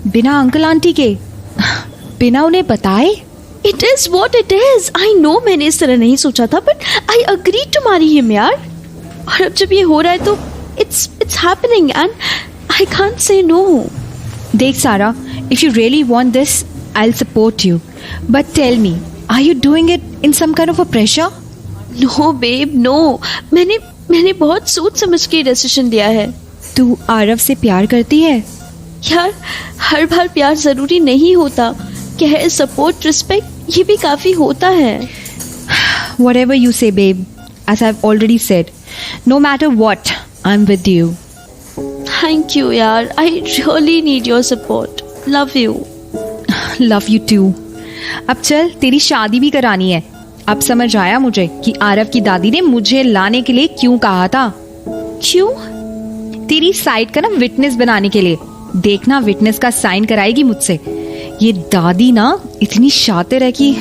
बिना अंकल आंटी के, बिना उन्हें बताए? It is what it is. I know मैंने इस तरह नहीं सोचा था, but I agreed to marry him यार। और अब जब ये हो रहा है तो it's happening and I can't say no. देख सारा, if you really want this, I'll support you. But tell me, are you doing it in some kind of a pressure? No babe, no. मैंने बहुत सोच समझ के डिसीजन लिया है। तू आरव से प्यार करती है? यार हर बार प्यार जरूरी नहीं होता। केयर, सपोर्ट, रिस्पेक्ट, ये भी काफी होता है। Whatever you say, babe. As I've already said, no matter what, I'm with you. Thank you यार, I really need your support. Love you. Love you too. अब चल, तेरी शादी भी करानी है। अब समझ आया मुझे कि आरव की दादी ने मुझे लाने के लिए क्यों कहा था। क्यों? तेरी साइड का ना विटनेस बनाने के लिए। देखना, विटनेस का साइन कराएगी मुझसे। ये दादी ना इतनी शातिर है कि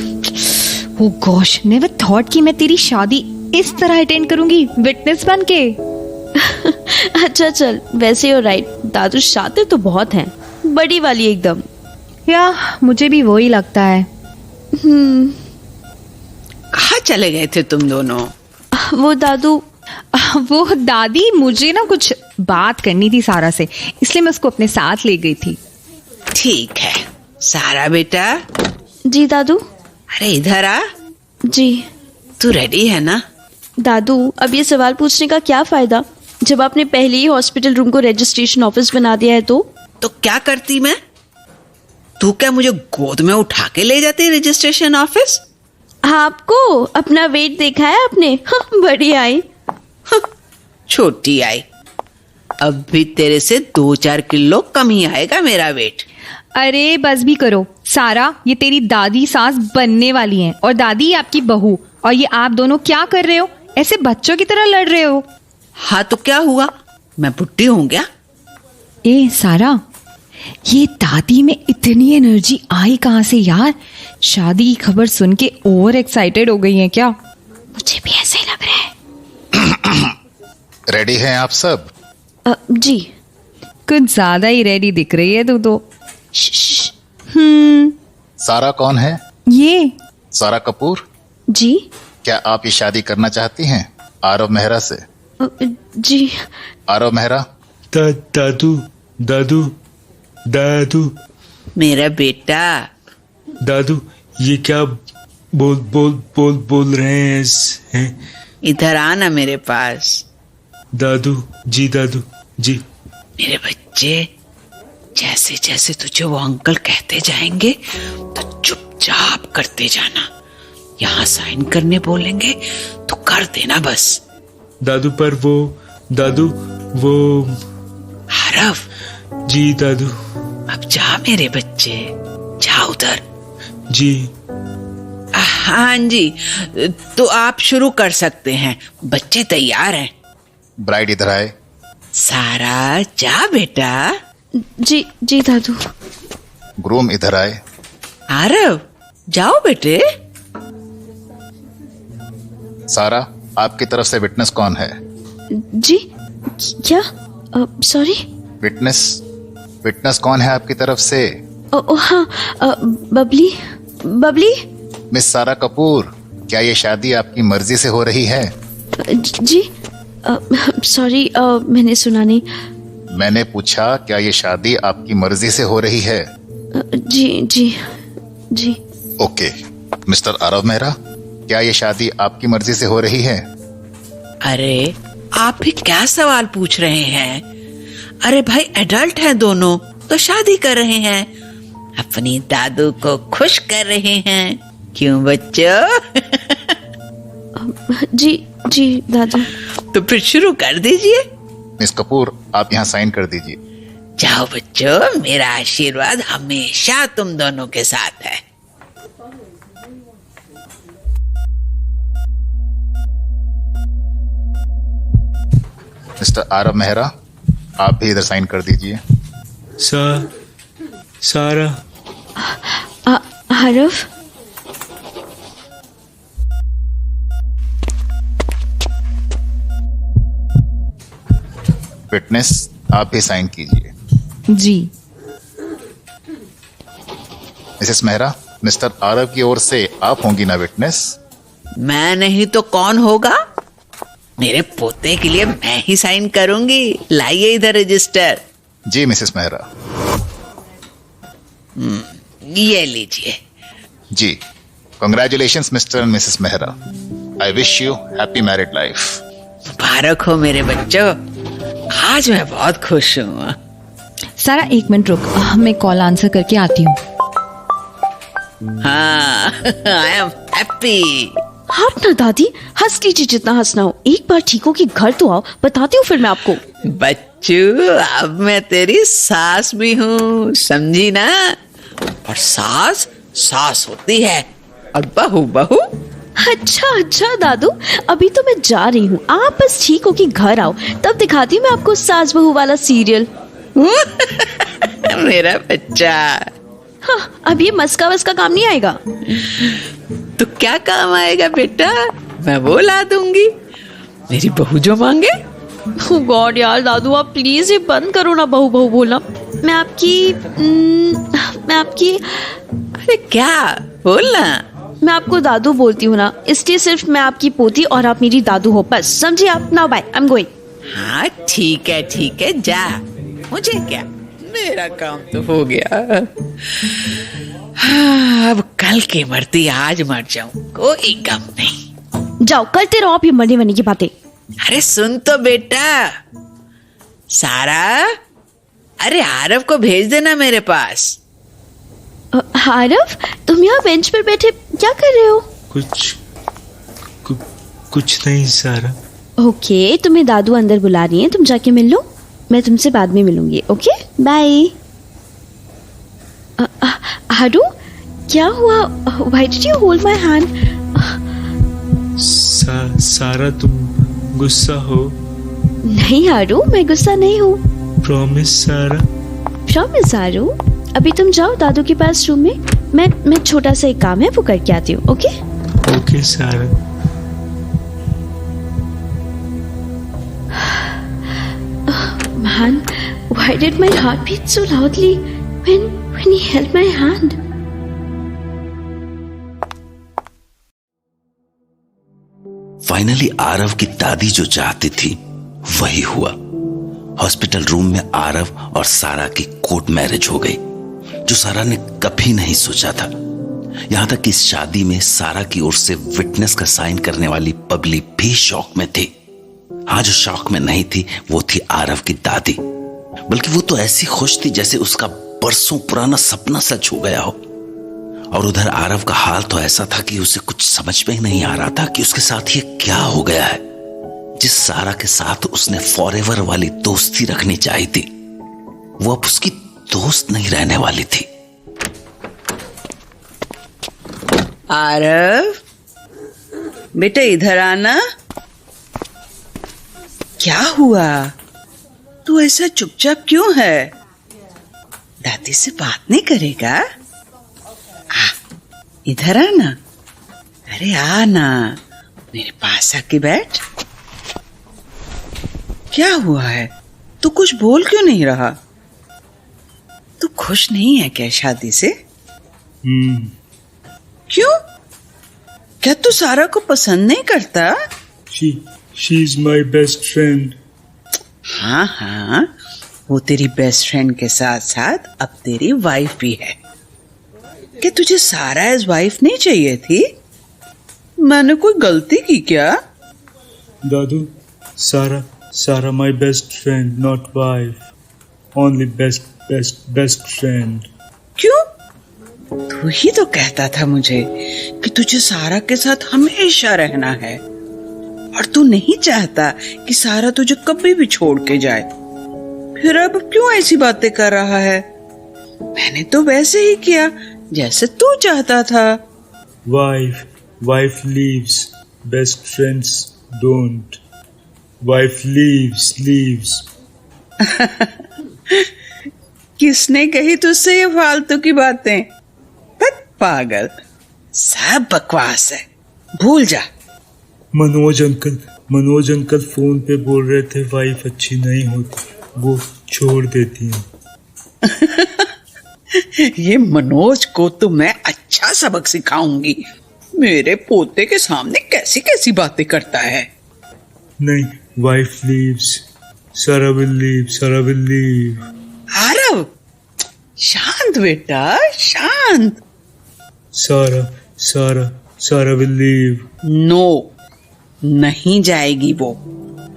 oh gosh, never thought कि मैं तेरी शादी इस तरह अटेंड करूंगी विटनेस बन के। अच्छा चल, वैसे हो राइट, दादू शातिर तो बहुत हैं, बड़ी वाली एकदम। या मुझे भी वही लगता है। कहाँ चले गए थे तुम दोनों? वो दादी मुझे ना कुछ बात करनी थी सारा से, इसलिए मैं उसको अपने साथ ले गई थी। ठीक है सारा बेटा। जी दादू। अरे इधर आ। जी। तू रेडी है ना? दादू अब ये सवाल पूछने का क्या फायदा जब आपने पहले ही हॉस्पिटल रूम को रजिस्ट्रेशन ऑफिस बना दिया है। तो क्या करती मैं? तू क्या मुझे गोद में उठा के ले जाती रजिस्ट्रेशन ऑफिस? आपको अपना वेट देखा है आपने? हाँ, बड़ी आई। छोटी आई, अब भी तेरे से 2-4 किलो कम ही आएगा मेरा वेट। अरे बस भी करो सारा, ये तेरी दादी सास बनने वाली हैं और दादी आपकी बहू, और ये आप दोनों क्या कर रहे हो? ऐसे बच्चों की तरह लड़ रहे हो। हाँ तो क्या हुआ, मैं बुढ़ी हूं क्या? ए सारा, ये दादी में इतनी एनर्जी आई कहाँ से यार? शादी की खबर सुन के ओवर एक्साइटेड हो गई हैं क्या? मुझे भी ऐसे ही लग रहा है। रेडी हैं आप सब? जी। कुछ ज्यादा ही रेडी दिख रही है तू तो। सारा कौन है? ये सारा कपूर। जी। क्या आप ये शादी करना चाहती हैं आरव मेहरा से? जी। आरव मेहरा। दादू दादू दादू मेरा बेटा। दादू ये क्या बोल रहे हैं? इधर आना मेरे पास। दादू जी मेरे बच्चे, जैसे जैसे तुझे वो अंकल कहते जाएंगे तो चुपचाप करते जाना। यहाँ साइन करने बोलेंगे तो कर देना बस। दादू पर वो आरव। जी दादू। अब जा मेरे बच्चे, जा उधर। जी। हाँ जी, तो आप शुरू कर सकते हैं, बच्चे तैयार हैं। ब्राइड इधर आए। सारा जा बेटा। जी दादू। ग्रूम इधर आए। आरव जाओ बेटे। सारा, आपकी तरफ से विटनेस कौन है? जी क्या? सॉरी। विटनेस कौन है आपकी तरफ से? हाँ, बबली। मिस सारा कपूर, क्या ये शादी आपकी मर्जी से हो रही है? जी सॉरी, मैंने सुना नहीं। मैंने पूछा क्या ये शादी आपकी मर्जी से हो रही है? जी। ओके। मिस्टर आरव मेहरा, क्या ये शादी आपकी मर्जी से हो रही है? अरे आप भी क्या सवाल पूछ रहे हैं? अरे भाई, एडल्ट हैं दोनों तो शादी कर रहे हैं, अपनी दादू को खुश कर रहे हैं। क्यों बच्चों? जी दादू। तो फिर शुरू कर दीजिए। मिस कपूर, आप यहाँ साइन कर दीजिए। जाओ बच्चों, मेरा आशीर्वाद हमेशा तुम दोनों के साथ है। मिस्टर आरव मेहरा, आप भी इधर साइन कर दीजिए। सारा। आरव। विटनेस, आप भी साइन कीजिए। जी। मिसेस मेहरा, मिस्टर आरव की ओर से आप होंगी ना विटनेस? मैं नहीं तो कौन होगा? मेरे पोते के लिए मैं ही साइन करूंगी। लाइए इधर रजिस्टर। जी मिसेस मेहरा। ये लीजिए। जी। Congratulations Mr and Mrs Mehra. I wish you happy married life. मुबारक हो मेरे बच्चों, आज मैं बहुत खुश हूँ। सारा 1 मिनट रुक, मैं कॉल आंसर करके आती हूँ। हाँ, आई एम हैप्पी। आप ना दादी, हंस लीजिए जितना हंसना हो। एक बार ठीक हो कि घर तो आओ, बताती हूँ फिर मैं आपको। बच्चू, अब मैं तेरी सास भी हूँ, समझी ना? और सास होती है और बहू। अच्छा दादू, अभी तो मैं जा रही हूँ, आप बस ठीक हो कि घर आओ, तब दिखाती हूँ मैं आपको सास बहू वाला सीरियल। मेरा बच्चा। हाँ, अब ये मस्का वस्का काम नहीं आएगा। तो क्या काम आएगा बेटा? मैं वो ला दूंगी, मेरी बहू जो मांगे। ओह गॉड यार दादू, आप प्लीज ये बंद करो ना बहू बोलना। मैं आपकी अरे क्या बोलना? मैं आपको दादू बोलती हूँ ना, इसलिए सिर्फ मैं आपकी पोती और आप मेरी दादू हो, बस समझिए आप। Now bye, I am going. हाँ ठीक है, जा। मुझे क्या, मेरा काम तो हो गया। हाँ, अब कल की मरती आज मर जाऊं, कोई गम नहीं। जाओ, करते रहो आप ये मरने की बातें। अरे सुन तो बेटा, सारा, अरे आरव को भेज देना मेरे पास। आरव, तुम यहाँ बेंच पर बैठे क्या कर रहे हो? कुछ नहीं सारा। ओके, तुम्हें दादू अंदर बुला रही हैं, तुम जाके मिल लो, मैं तुमसे बाद में मिलूंगी। Okay bye. हारू, क्या हुआ? Why did you hold my hand? Sara तुम गुस्सा हो? नहीं हारू, मैं गुस्सा नहीं हूँ। प्रॉमिस सारा? प्रॉमिस हारू। अभी तुम जाओ दादू के पास रूम में, मैं छोटा सा एक काम है वो करके आती हूँ। ओके ओके सारा। Man, why did my heart beat so loudly when he held my hand? Finally Aarav की दादी जो चाहती थी वही हुआ। हॉस्पिटल रूम में आरव और सारा की कोर्ट मैरिज हो गई, जो सारा ने कभी नहीं सोचा था। यहां तक कि इस शादी में सारा की ओर से विटनेस का साइन करने वाली पब्लिक भी शॉक में थी। हाँ, जो शॉक में नहीं थी वो थी आरव की दादी, बल्कि वो तो ऐसी खुश थी जैसे उसका बरसों पुराना सपना सच हो गया हो। और उधर आरव का हाल तो ऐसा था कि उसे कुछ समझ में ही नहीं आ रहा था कि उसके साथ ये क्या हो गया है। जिस सारा के साथ उसने फॉरएवर वाली दोस्ती रखनी चाहिए थी, वो अब उसकी दोस्त नहीं रहने वाली थी। आरव बेटा, इधर आना। क्या हुआ? तू ऐसा चुपचाप क्यों है? दादी से बात नहीं करेगा? इधर आना। अरे आना, मेरे पास आके बैठ। क्या हुआ है? तू कुछ बोल क्यों नहीं रहा? तू खुश नहीं है क्या शादी से? क्यों? क्या तू सारा को पसंद नहीं करता? She is my best friend. हाँ हाँ, वो तेरी बेस्ट फ्रेंड के साथ साथ अब तेरी वाइफ भी है। क्या तुझे सारा एज वाइफ नहीं चाहिए थी? मैंने कोई गलती की क्या? दादू, सारा my best friend, not wife. Only best friend. क्यों? तू ही तो कहता था मुझे कि तुझे सारा के साथ हमेशा रहना है, और तू नहीं चाहता कि सारा तुझे कभी भी छोड़ के जाए। फिर अब क्यों ऐसी बातें कर रहा है? मैंने तो वैसे ही किया जैसे तू चाहता था। Wife leaves, best friends don't. Wife leaves. किसने कही तुझसे ये फालतू की बातें? पागल, सब बकवास है, भूल जा। मनोज अंकल फोन पे बोल रहे थे वाइफ अच्छी नहीं होती, वो छोड़ देती है। ये मनोज को तो मैं अच्छा सबक सिखाऊंगी। मेरे पोते के सामने कैसी कैसी बातें करता है। नहीं, वाइफ लीव्स, सारा विल लीव। आरव, शांत बेटा, शांत। सारा विल लीव। नो, नहीं जाएगी वो।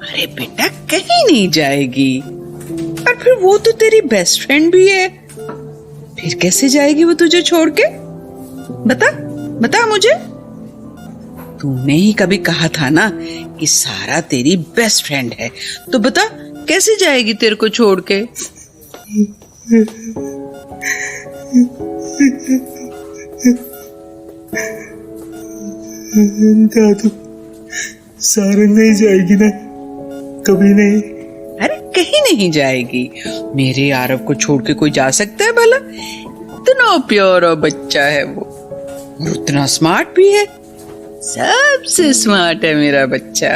अरे बेटा, कहीं नहीं जाएगी। और फिर वो तो तेरी बेस्ट फ्रेंड भी है, फिर कैसे जाएगी वो तुझे छोड़ के? बता मुझे। तूने ही कभी कहा था ना कि सारा तेरी बेस्ट फ्रेंड है, तो बता कैसे जाएगी तेरे को छोड़ के? दादू, सारा नहीं जाएगी ना, कभी नहीं। अरे कहीं नहीं जाएगी। मेरे आरव को छोड़ के कोई जा सकता है भला? इतना प्योर और बच्चा है वो, और उतना स्मार्ट भी है। सबसे स्मार्ट है मेरा बच्चा।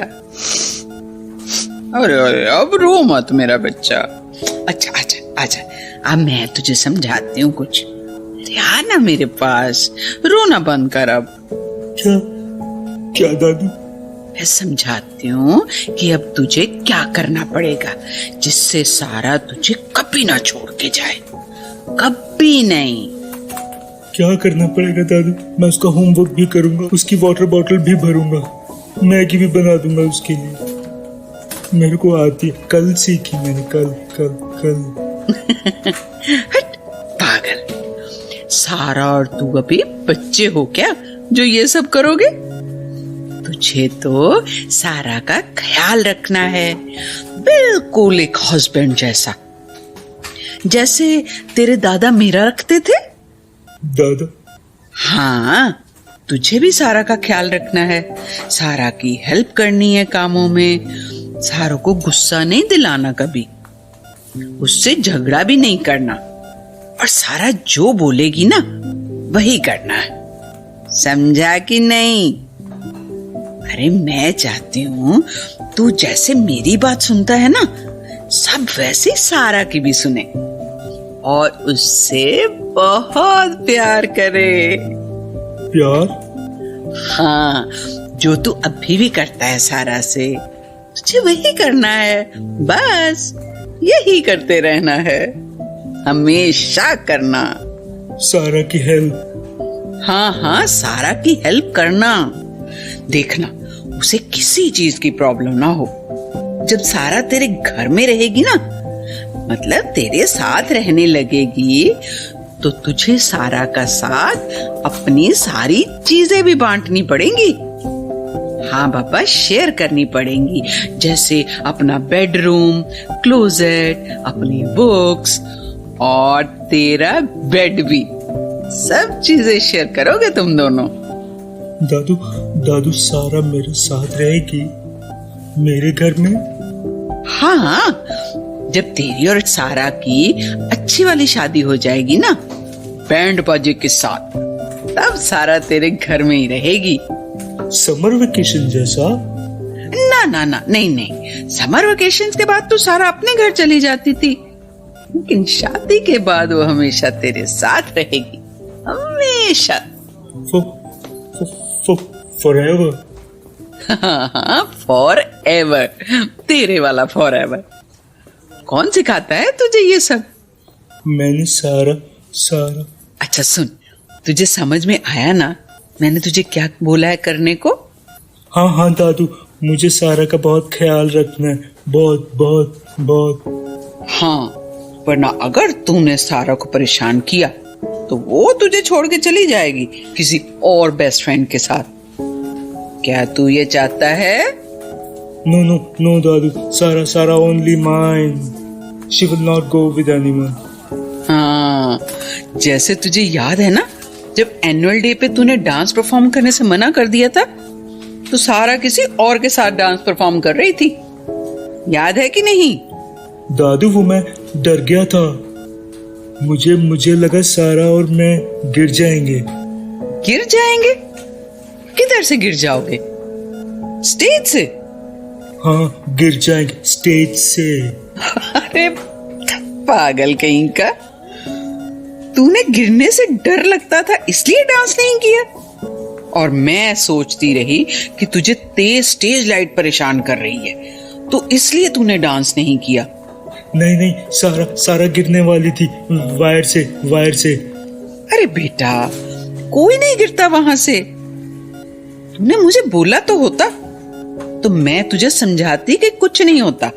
अरे अब रो मत मेरा बच्चा। अच्छा आजा, अब मैं तुझे समझाती हूँ कुछ। अरे आना मेरे पास, रोना बंद कर अब। क्या दादू? मैं समझाती हूँ कि अब तुझे क्या करना पड़ेगा जिससे सारा तुझे कभी ना छोड़ के जाए, कभी नहीं। क्या करना पड़ेगा दादू? मैं उसका होमवर्क भी करूंगा, उसकी वाटर बॉटल भी भरूंगा, मैगी भी बना दूंगा उसके लिए। मेरे को आती है, कल सीखी मैंने, कल। हट पागल, सारा और तू अभी बच्चे हो क्या जो ये सब करोगे? तुझे तो सारा का ख्याल रखना है, बिल्कुल एक हस्बैंड जैसा, जैसे तेरे दादा मीरा रखते थे। दादा? हाँ, तुझे भी सारा का ख्याल रखना है, सारा की हेल्प करनी है कामों में, सारा को गुस्सा नहीं दिलाना, कभी उससे झगड़ा भी नहीं करना, और सारा जो बोलेगी ना वही करना है, समझा कि नहीं? अरे मैं चाहती हूँ तू जैसे मेरी बात सुनता है ना, सब वैसे सारा की भी सुने और उससे बहुत प्यार करे। प्यार? हाँ, जो तू अभी भी करता है सारा से, तुझे वही करना है, बस यही करते रहना है, हमेशा करना। सारा की हेल्प? हाँ, सारा की हेल्प करना। देखना उसे किसी चीज की प्रॉब्लम ना हो। जब सारा तेरे घर में रहेगी ना, मतलब तेरे साथ रहने लगेगी, तो तुझे सारा का साथ अपनी सारी चीजें भी बांटनी पड़ेंगी। हाँ बाबा, शेयर करनी पड़ेंगी, जैसे अपना बेडरूम, क्लोजेट, अपनी बुक्स और तेरा बेड भी, सब चीजें शेयर करोगे तुम दोनों। दादू सारा मेरे साथ रहेगी मेरे घर में? हाँ, जब तेरी और सारा की अच्छी वाली शादी हो जाएगी ना, बैंड बाजे के साथ, तब सारा तेरे घर में ही रहेगी। समर वेकेशन जैसा? ना, नहीं, समर वेकेशन के बाद तो सारा अपने घर चली जाती थी, लेकिन शादी के बाद वो हमेशा तेरे साथ रहेगी, हमेशा। फॉरएवर? हाँ, फॉरएवर, तेरे वाला फॉरएवर। कौन सिखाता है तुझे ये सब? मैंने सारा। अच्छा सुन, तुझे समझ में आया ना मैंने तुझे क्या बोला है करने को? हाँ दादू, मुझे सारा का बहुत ख्याल रखना है, बहुत। हाँ, वरना अगर तूने सारा को परेशान किया तो वो तुझे छोड़ के चली जाएगी किसी और बेस्ट फ्रेंड के साथ। क्या तू ये चाहता है? नो दादू, सारा only mine, she will not go with anyone. हाँ, जैसे तुझे याद है ना, जब एनुअल डे पे तूने डांस परफॉर्म करने से मना कर दिया था, तो सारा किसी और के साथ डांस परफॉर्म कर रही थी, याद है कि नहीं? दादू, वो मैं डर गया था, मुझे लगा सारा और मैं गिर जाएंगे। गिर जाएंगे? किधर से गिर जाओगे? स्टेज से? हाँ, गिर जाएंगे स्टेज से। अरे पागल कहीं का, तूने गिरने से डर लगता था इसलिए डांस नहीं किया, और मैं सोचती रही कि तुझे तेज स्टेज लाइट परेशान कर रही है, तो इसलिए तूने डांस नहीं किया। नहीं, सारा गिरने वाली थी वायर से। अरे बेटा, कोई नहीं गिरता वहां से, तूने मुझे बोला तो होता, तो मैं तुझे समझाती कि कुछ नहीं होता।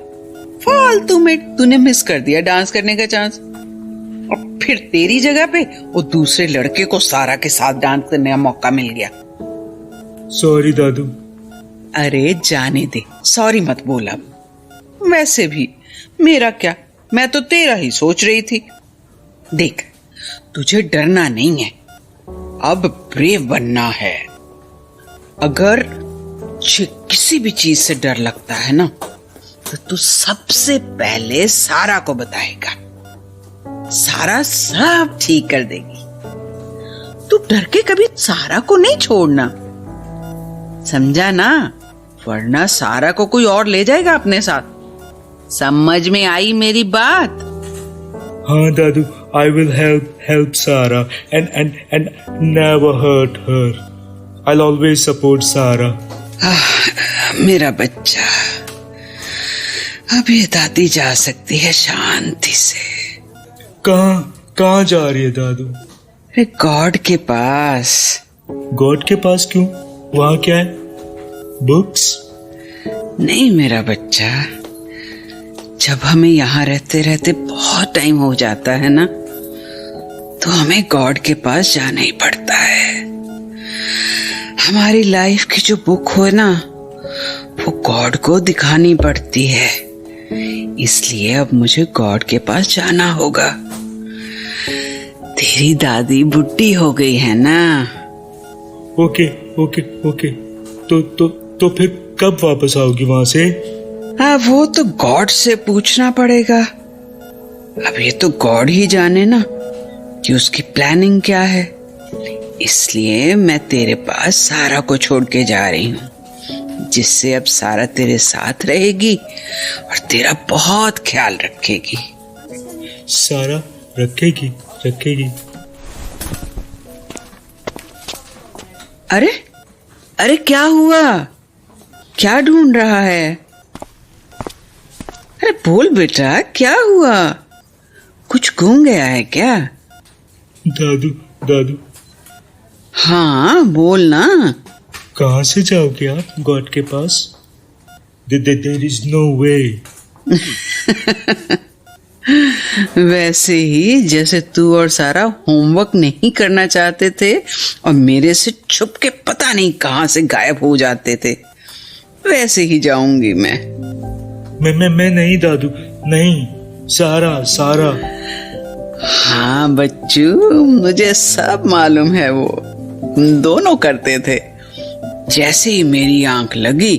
फालतू में तूने मिस कर दिया डांस करने का चांस, और फिर तेरी जगह पे वो दूसरे लड़के को सारा के साथ डांस करने का मौका मिल गया। सॉरी दादू। अरे जाने दे, सॉरी मत बोला। वैसे भी मेरा क्या, मैं तो तेरा ही सोच रही थी। देख, तुझे डरना नहीं है, अब ब्रेव बनना है। अगर किसी भी चीज से डर लगता है ना, तो तू सबसे पहले सारा को बताएगा, सारा सब ठीक कर देगी। तू डर के कभी सारा को नहीं छोड़ना, समझा ना? वरना सारा को कोई और ले जाएगा अपने साथ। समझ में आई मेरी बात? हाँ दादू, I will help Sarah and never hurt her. I'll always support Sarah. मेरा बच्चा, अभी दादी जा सकती है शांति से। कहाँ जा रही है दादू? अरे गॉड के पास। गॉड के पास क्यों? वहाँ क्या है? बुक्स? नहीं मेरा बच्चा, जब हमें यहाँ रहते रहते बहुत टाइम हो जाता है ना, तो हमें गॉड के पास जाना ही पड़ता है। हमारी लाइफ की जो बुक हो ना, वो गॉड को दिखानी पड़ती है। इसलिए अब मुझे गॉड के पास जाना होगा। तेरी दादी बुढ़ी हो गई है ना। ओके ओके ओके, तो फिर कब वापस आओगी वहां से? हाँ, वो तो गॉड से पूछना पड़ेगा। अब ये तो गॉड ही जाने ना कि उसकी प्लानिंग क्या है। इसलिए मैं तेरे पास सारा को छोड़ के जा रही हूँ, जिससे अब सारा तेरे साथ रहेगी और तेरा बहुत ख्याल रखेगी। सारा रखेगी? अरे अरे, क्या हुआ? क्या ढूंढ रहा है? अरे बोल बेटा, क्या हुआ? कुछ गुम गया है क्या? दादू। हाँ बोल ना। कहाँ से जाओगे आप गॉड के पास? देयर इज नो वे। वैसे ही जैसे तू और सारा होमवर्क नहीं करना चाहते थे और मेरे से छुप के पता नहीं कहाँ से गायब हो जाते थे, वैसे ही जाऊंगी मैं नहीं दादू, नहीं। सारा। हाँ बच्चू, मुझे सब मालूम है। वो दोनों करते थे। जैसे ही मेरी आंख लगी,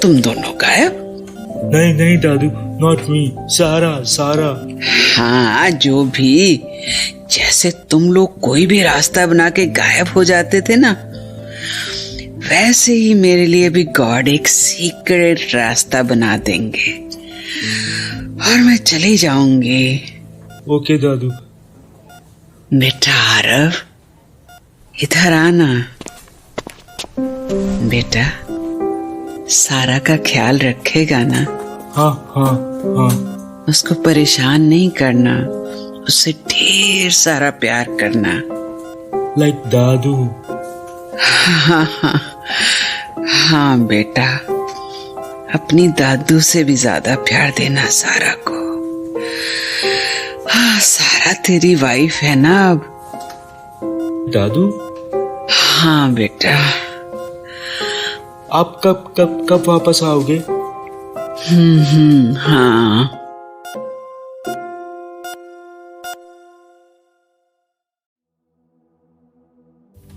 तुम दोनों गायब। नहीं दादू, नॉट मी। सारा। हाँ, जो भी। जैसे तुम लोग कोई भी रास्ता बना के गायब हो जाते थे ना, वैसे ही मेरे लिए भी गॉड एक सीक्रेट रास्ता बना देंगे और मैं चली जाऊंगी। ओके दादू। बेटा आरव, इधर आना। बेटा, सारा का ख्याल रखेगा ना? हाँ। उसको परेशान नहीं करना, उससे ढेर सारा प्यार करना। लाइक दादू। हाँ बेटा, अपनी दादू से भी ज्यादा प्यार देना सारा को। हाँ, सारा तेरी वाइफ है ना अब। दादू? हाँ बेटा। आप कब वापस आओगे? हाँ।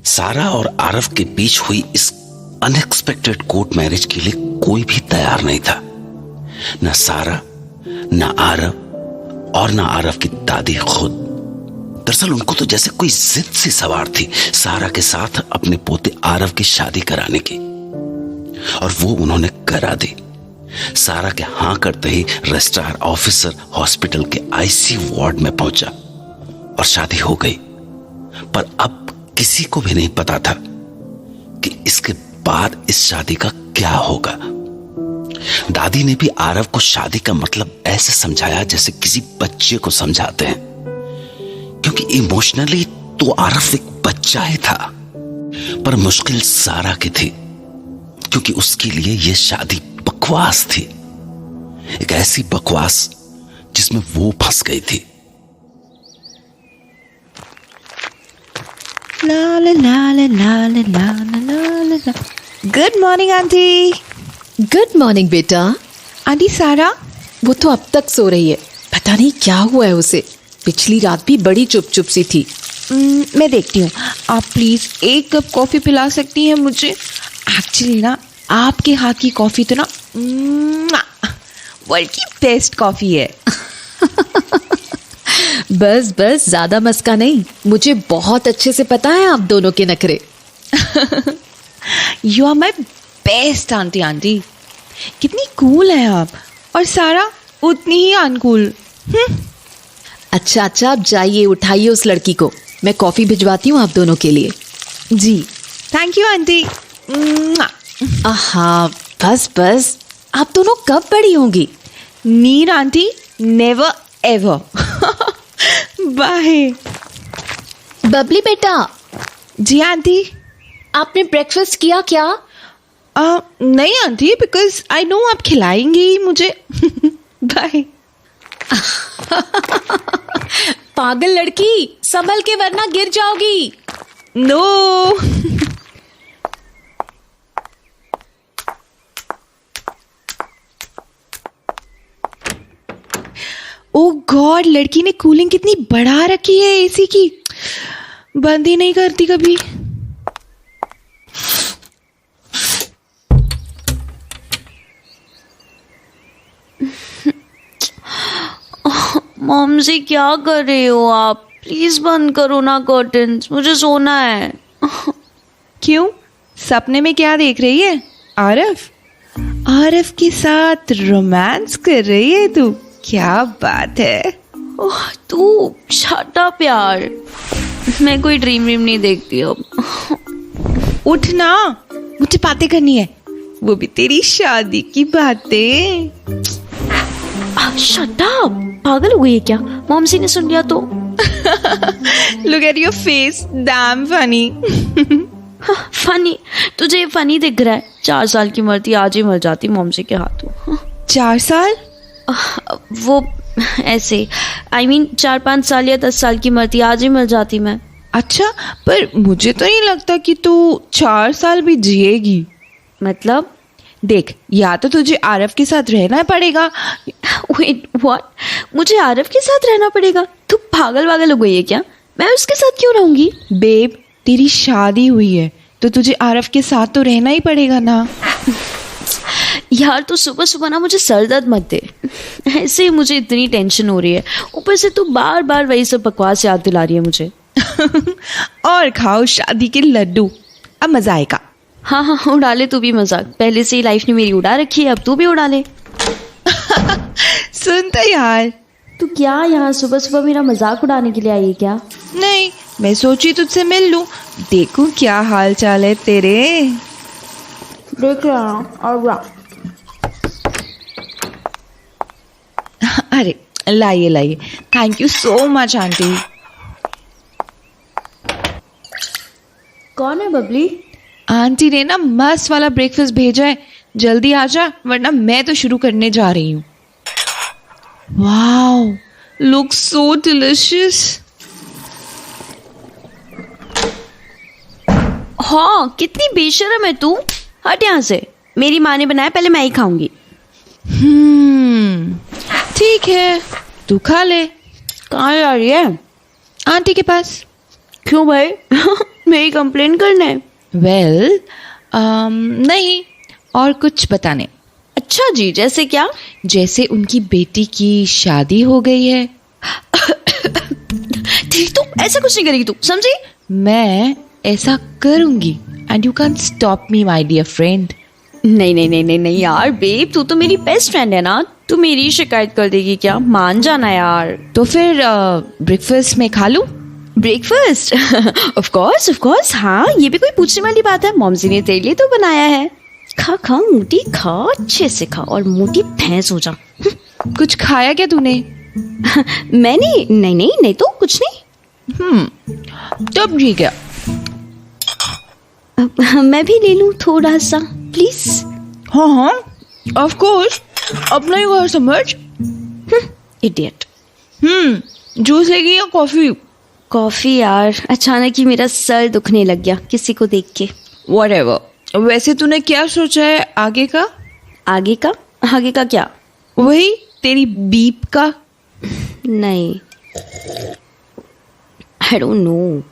सारा और आरव के बीच हुई इस अनएक्सपेक्टेड कोर्ट मैरिज के लिए कोई भी तैयार नहीं था। न सारा, न आरव और न आरव की दादी खुद। दरअसल उनको तो जैसे कोई जिद सी सवार थी सारा के साथ अपने पोते आरव की शादी कराने की, और वो उन्होंने करा दी। सारा के हाँ करते ही रजिस्ट्रार ऑफिसर हॉस्पिटल के आईसीयू वार्ड में पहुंचा और शादी हो गई। पर अब किसी को भी नहीं पता था कि इसके बाद इस शादी का क्या होगा। दादी ने भी आरव को शादी का मतलब ऐसे समझाया जैसे किसी बच्चे को समझाते हैं, क्योंकि इमोशनली तो आरव एक बच्चा ही था। पर मुश्किल सारा की थी, क्योंकि उसके लिए यह शादी बकवास थी, एक ऐसी बकवास जिसमें वो फंस गई थी। Good morning aunty. Good morning बेटा। आंटी सारा? वो तो अब तक सो रही है, पता नहीं क्या हुआ है उसे। पिछली रात भी बड़ी चुप सी थी। मैं देखती हूँ। आप प्लीज एक कप कॉफी पिला सकती हैं मुझे? एक्चुअली ना, आपके हाथ की कॉफी तो ना वर्ल्ड की बेस्ट कॉफी है। बस ज्यादा मस्का नहीं, मुझे बहुत अच्छे से पता है आप दोनों के नखरे। You are my best aunty. कितनी कूल है आप, और सारा उतनी ही अनकूल। अच्छा, आप जाइए, उठाइए उस लड़की को। मैं कॉफी भिजवाती हूँ आप दोनों के लिए। जी थैंक यू आंटी। आहा, बस आप दोनों कब बड़ी होंगी? Neer aunty, never ever. Bye. Babli बेटा। जी आंटी। आपने ब्रेकफास्ट किया क्या? नहीं आंटी, बिकॉज आई नो आप खिलाएंगी मुझे। बाय। पागल लड़की, संभल के वरना गिर जाओगी। नो। ओ गॉड, लड़की ने कूलिंग कितनी बढ़ा रखी है एसी की, बंद ही नहीं करती कभी। मॉम जी क्या कर रहे हो आप? प्लीज बंद करो ना कर्टन्स, मुझे सोना है। क्यों, सपने में क्या देख रही है? आरफ? आरफ के साथ रोमांस कर रही है तू? क्या बात है। ओह तू शट अप यार, मैं कोई ड्रीम नहीं देखती अब। उठ ना, मुझे बातें करनी है, वो भी तेरी शादी की बातें। शट अप, पागल हो गई है क्या? मॉम जी ने सुन लिया तो। Look at your face, damn funny. Funny? तुझे ये फनी दिख रहा है? 4 साल की मरती आज ही मर जाती मॉम जी के हाथों। 4 साल? वो ऐसे I mean 4-5 साल या 10 साल की मरती आज ही मर जाती मैं। अच्छा, पर मुझे तो नहीं लगता कि तू 4 साल भी जिएगी। मतलब? देख, या तो तुझे आरफ के साथ रहना पड़ेगा। Wait, what? मुझे आरफ के साथ रहना पड़ेगा? तू पागल हो गई है क्या? मैं उसके साथ क्यों रहूंगी? बेब, तेरी शादी हुई है तो तुझे आरफ के साथ तो रहना ही पड़ेगा ना। यार तू सुबह सुबह ना मुझे सर दर्द मत दे, ऐसे ही मुझे इतनी टेंशन हो रही है, ऊपर से तू बार बार वही सब बकवास याद दिला रही है मुझे। और खाओ शादी के लड्डू, अब मजा आएगा। हाँ, उड़ा ले तू भी मजाक, पहले से ही लाइफ ने मेरी उड़ा रखी है, अब तू भी उड़ा ले। सुन तो यार। तू क्या यहाँ सुबह सुबह मेरा मजाक उड़ाने के लिए आई है क्या? नहीं, मैं सोची तुझसे मिल लूं, देखूं क्या हाल चाल है तेरे। देख रहा। अरे लाइए, thank you so much aunty. कौन है बबली? आंटी ने ना मस्त वाला ब्रेकफास्ट भेजा है, जल्दी आ जा वरना मैं तो शुरू करने जा रही हूँ। Wow, looks so delicious. हाँ, कितनी बेशर्म है तू, हट यहाँ से। मेरी माँ ने बनाया, पहले मैं ही खाऊंगी। ठीक है, तू खा ले। कहाँ जा रही है? आंटी के पास। क्यों भाई? मेरी कंप्लेन करने? वेल, नहीं, और कुछ बताने। अच्छा जी, जैसे क्या? जैसे उनकी बेटी की शादी हो गई है। ठीक, तो ऐसा कुछ नहीं करेगी तू, समझी? मैं ऐसा करूंगी and you can stop me my dear friend. नहीं यार बेब, तू तो मेरी बेस्ट फ्रेंड है ना, तू मेरी शिकायत कर देगी क्या? मान जाना यार। तो फिर ब्रेकफास्ट में खा लूं? ब्रेकफास्ट? ऑफ कोर्स, हाँ, ये भी कोई पूछने वाली बात है? मॉम जी ने तेरे लिए तो बनाया है। खा मोटी खा, अच्छे से खा और मोटी भैंस हो जा। कुछ खाया क्या तूने? मैंने? नहीं तो कुछ नहीं। तब ठीक है, मैं भी ले लूं थोड़ा सा प्लीज? हाँ, ऑफ कोर्स, अपना ही घर समझ। इडियट। जूस लेगी या कॉफी? कॉफी यार, अचानक ही मेरा सर दुखने लग गया किसी को देख के। Whatever. वैसे तूने क्या सोचा है आगे का? आगे का क्या? वही तेरी बीप का। नहीं, I don't know.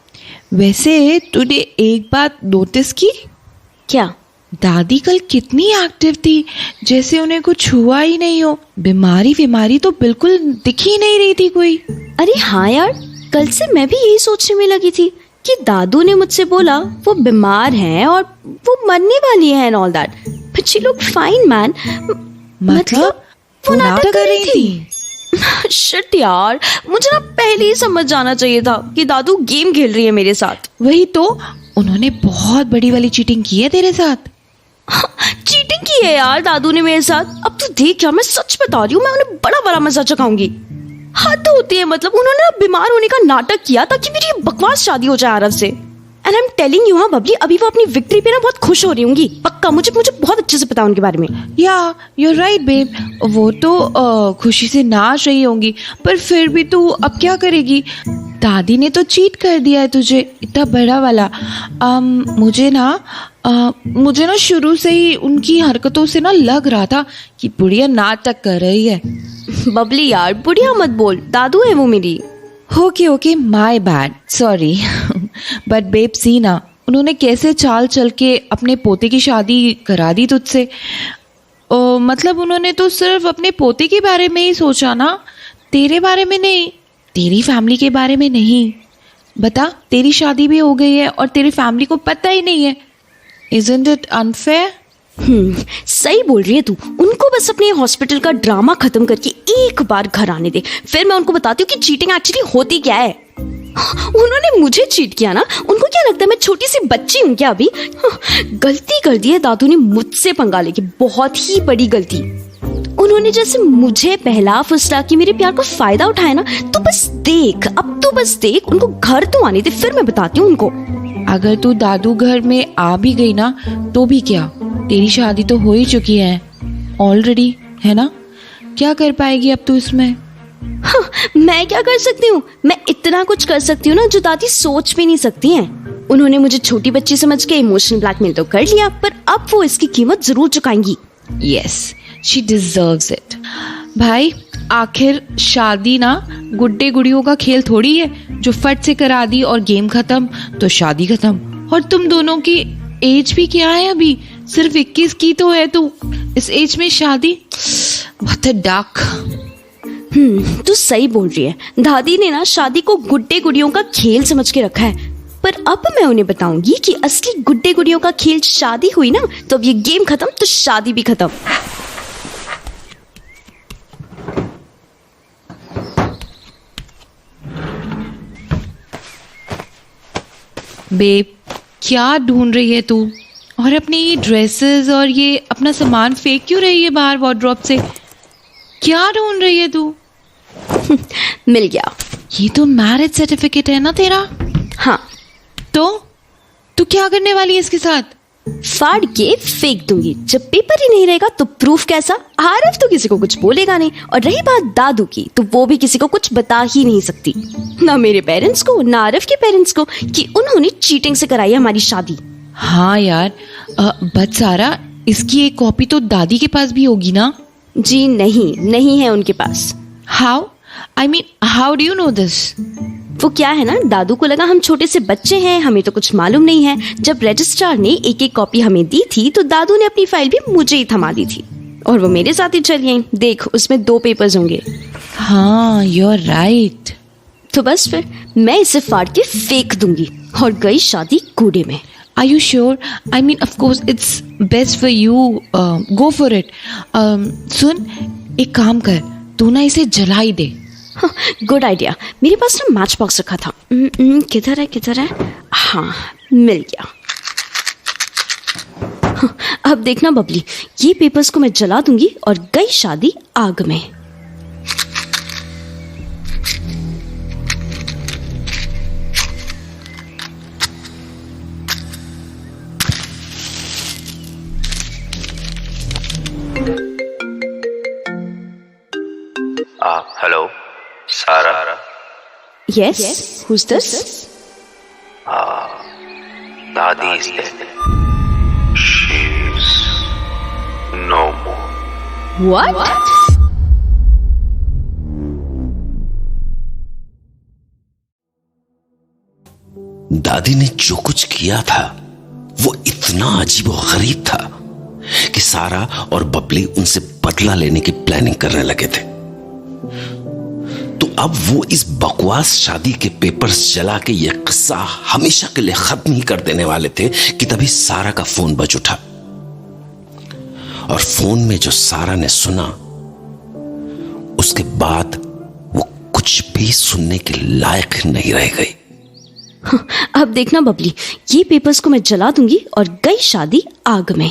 वैसे तूने एक बात नोटिस की? क्या? दादी कल कितनी एक्टिव थी, जैसे उन्हें कुछ हुआ ही नहीं हो। बीमारी तो बिल्कुल दिख ही नहीं रही थी कोई। अरे हाँ यार, कल से मैं भी यही सोचने में लगी थी कि दादू ने मुझसे बोला वो बीमार हैं और वो मरने वाली हैं and all that, but she looked fine man. मतलब वो नाटक कर रही थी। शिट यार, मुझे ना पहले ही समझ जाना चाहिए था कि दादू गेम खेल रही है मेरे साथ। वही तो, उन्होंने बहुत बड़ी वाली चीटिंग की है तेरे साथ। चीटिंग की है यार दादू ने मेरे साथ। अब तू देख यार, मैं सच बता रही हूँ, मैं उन्हें बड़ा मजा चखाऊंगी। हद होती है, मतलब उन्होंने बीमार होने का नाटक किया ताकि मेरी बकवास शादी हो जाए आरव से। And I am telling you, हाँ बबली, अभी वो अपनी विक्ट्री पे ना बहुत खुश हो रही होंगी, पक्का। मुझे बहुत अच्छे से पता उनके बारे में। या यू राइट बेब, वो तो खुशी से नाच रही होंगी, पर फिर भी तू अब क्या करेगी? दादी ने तो चीट कर दिया है तुझे, इतना बड़ा वाला। मुझे ना मुझे ना शुरू से ही उनकी हरकतों से ना लग रहा था कि बुढ़िया नाटक कर रही है। बबली यार बुढ़िया मत बोल, दादू है वो मेरी। Okay my bad, sorry. But babe see ना, उन्होंने कैसे चाल चल के अपने पोते की शादी करा दी तुझसे। मतलब उन्होंने तो सिर्फ अपने पोते के बारे में ही सोचा ना, तेरे बारे में नहीं, तेरी फैमिली के बारे में नहीं। बता, तेरी शादी भी हो गई है और तेरी फैमिली को पता ही नहीं है। Isn't it unfair? सही बोल रही है तू। उनको बस अपने हॉस्पिटल का ड्रामा खत्म करके एक बार घर आने दे, फिर मैं उनको बताती हूँ कि चीटिंग एक्चुअली होती क्या है। उन्होंने मुझे चीट किया ना, उनको क्या लगता है मैं छोटी सी बच्ची हूँ क्या अभी? गलती कर दी है दादू ने मुझसे पंगा लेके, बहुत ही बड़ी गलती। उन्होंने जैसे मुझे पहला फुसला के मेरे प्यार का फायदा उठाया ना, तो बस देख, अब तो बस देख, उनको घर तो आने दे, फिर मैं बताती हूँ उनको। अगर तू दादू घर में आ भी गई ना तो भी क्या, तेरी शादी तो हो ही चुकी है ऑलरेडी, है ना? क्या कर पाएगी अब तू इसमें? हाँ, मैं क्या कर सकती हूँ? मैं इतना कुछ कर सकती हूँ ना जो दादी सोच भी नहीं सकती हैं। उन्होंने मुझे छोटी बच्ची समझ के इमोशनल ब्लैकमेल तो कर लिया, पर अब वो इसकी कीमत जरूर चुकाएंगी। Yes, she deserves it. भाई, आखिर शादी ना गुड्डे गुड़ियों का खेल थोड़ी है जो फट से करा दी और गेम खत्म तो शादी खत्म। और तुम दोनों की एज भी क्या है अभी? सिर्फ 21 की तो है तू, इस एज में शादी? What a duck. तू सही बोल रही है। दादी ने ना शादी को गुड्डे गुड़ियों का खेल समझ के रखा है, पर अब मैं उन्हें बताऊंगी कि असली गुड्डे गुड़ियों का खेल शादी हुई ना, तो अब ये गेम खत्म तो शादी भी खत्म। बेब, क्या ढूंढ रही है तू? और अपने ये ड्रेसेस और ये अपना सामान फेंक क्यों रही है बाहर वार्डरोब से? क्या ढूंढ रही है तू? मिल गया। ये तो मैरिज सर्टिफिकेट है ना तेरा? हाँ। तो तू क्या करने वाली है इसके साथ? फाड़ के फेंक दूंगी। जब पेपर ही नहीं रहेगा तो प्रूफ कैसा? आरव तो किसी को कुछ बोलेगा नहीं, और रही बात दादू की, तो वो भी किसी को कुछ बता ही नहीं सकती, ना मेरे पेरेंट्स को ना आरव के पेरेंट्स को, कि उन्होंने चीटिंग से कराई हमारी शादी। हाँ यार, बट सारा, इसकी एक कॉपी तो दादी के पास भी होगी ना? जी नहीं है उनके पास। How? I mean, how do you know this? वो क्या है ना, दादू को लगा हम छोटे से बच्चे हैं, हमें तो कुछ मालूम नहीं है। जब रजिस्ट्रार ने एक एक कॉपी हमें दी थी तो दादू ने अपनी फाइल भी मुझे ही थमा दी थी, और वो मेरे साथ ही चली आई। देख, उसमें 2 पेपर्स होंगे। हाँ, यू आर राइट। तो बस फिर मैं इसे फाड़ के फेंक दूंगी और गई शादी कूड़े में। Are you sure? I mean, of course, it's best for you. Go for it. सुन, एक काम कर, तू ना इसे जला ही दे। Good idea. मेरे पास ना मैच बॉक्स रखा था। किधर है? हाँ, मिल गया। अब देखना बबली, ये पेपर्स को मैं जला दूंगी और गई शादी आग में। Hello, Sarah. Yes, who's this? Dadi is dead. She's no more. What? दादी ने जो कुछ किया था वो इतना अजीब और गरीब था कि सारा और बबली उनसे बदला लेने की प्लानिंग करने लगे थे। तो अब वो इस बकवास शादी के पेपर्स जला के ये किस्सा हमेशा के लिए खत्म ही कर देने वाले थे कि तभी सारा का फोन बज उठा, और फोन में जो सारा ने सुना उसके बाद वो कुछ भी सुनने के लायक नहीं रह गई। अब देखना बबली, ये पेपर्स को मैं जला दूंगी और गई शादी आग में।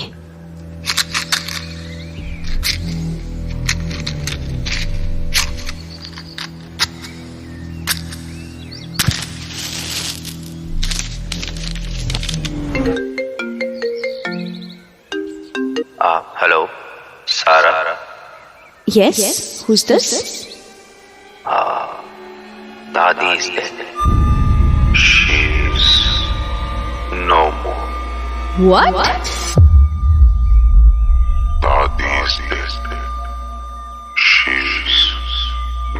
Hello, Sarah. Yes, who's this? Dadi is dead. She's no more. What? Dadi's dead. She's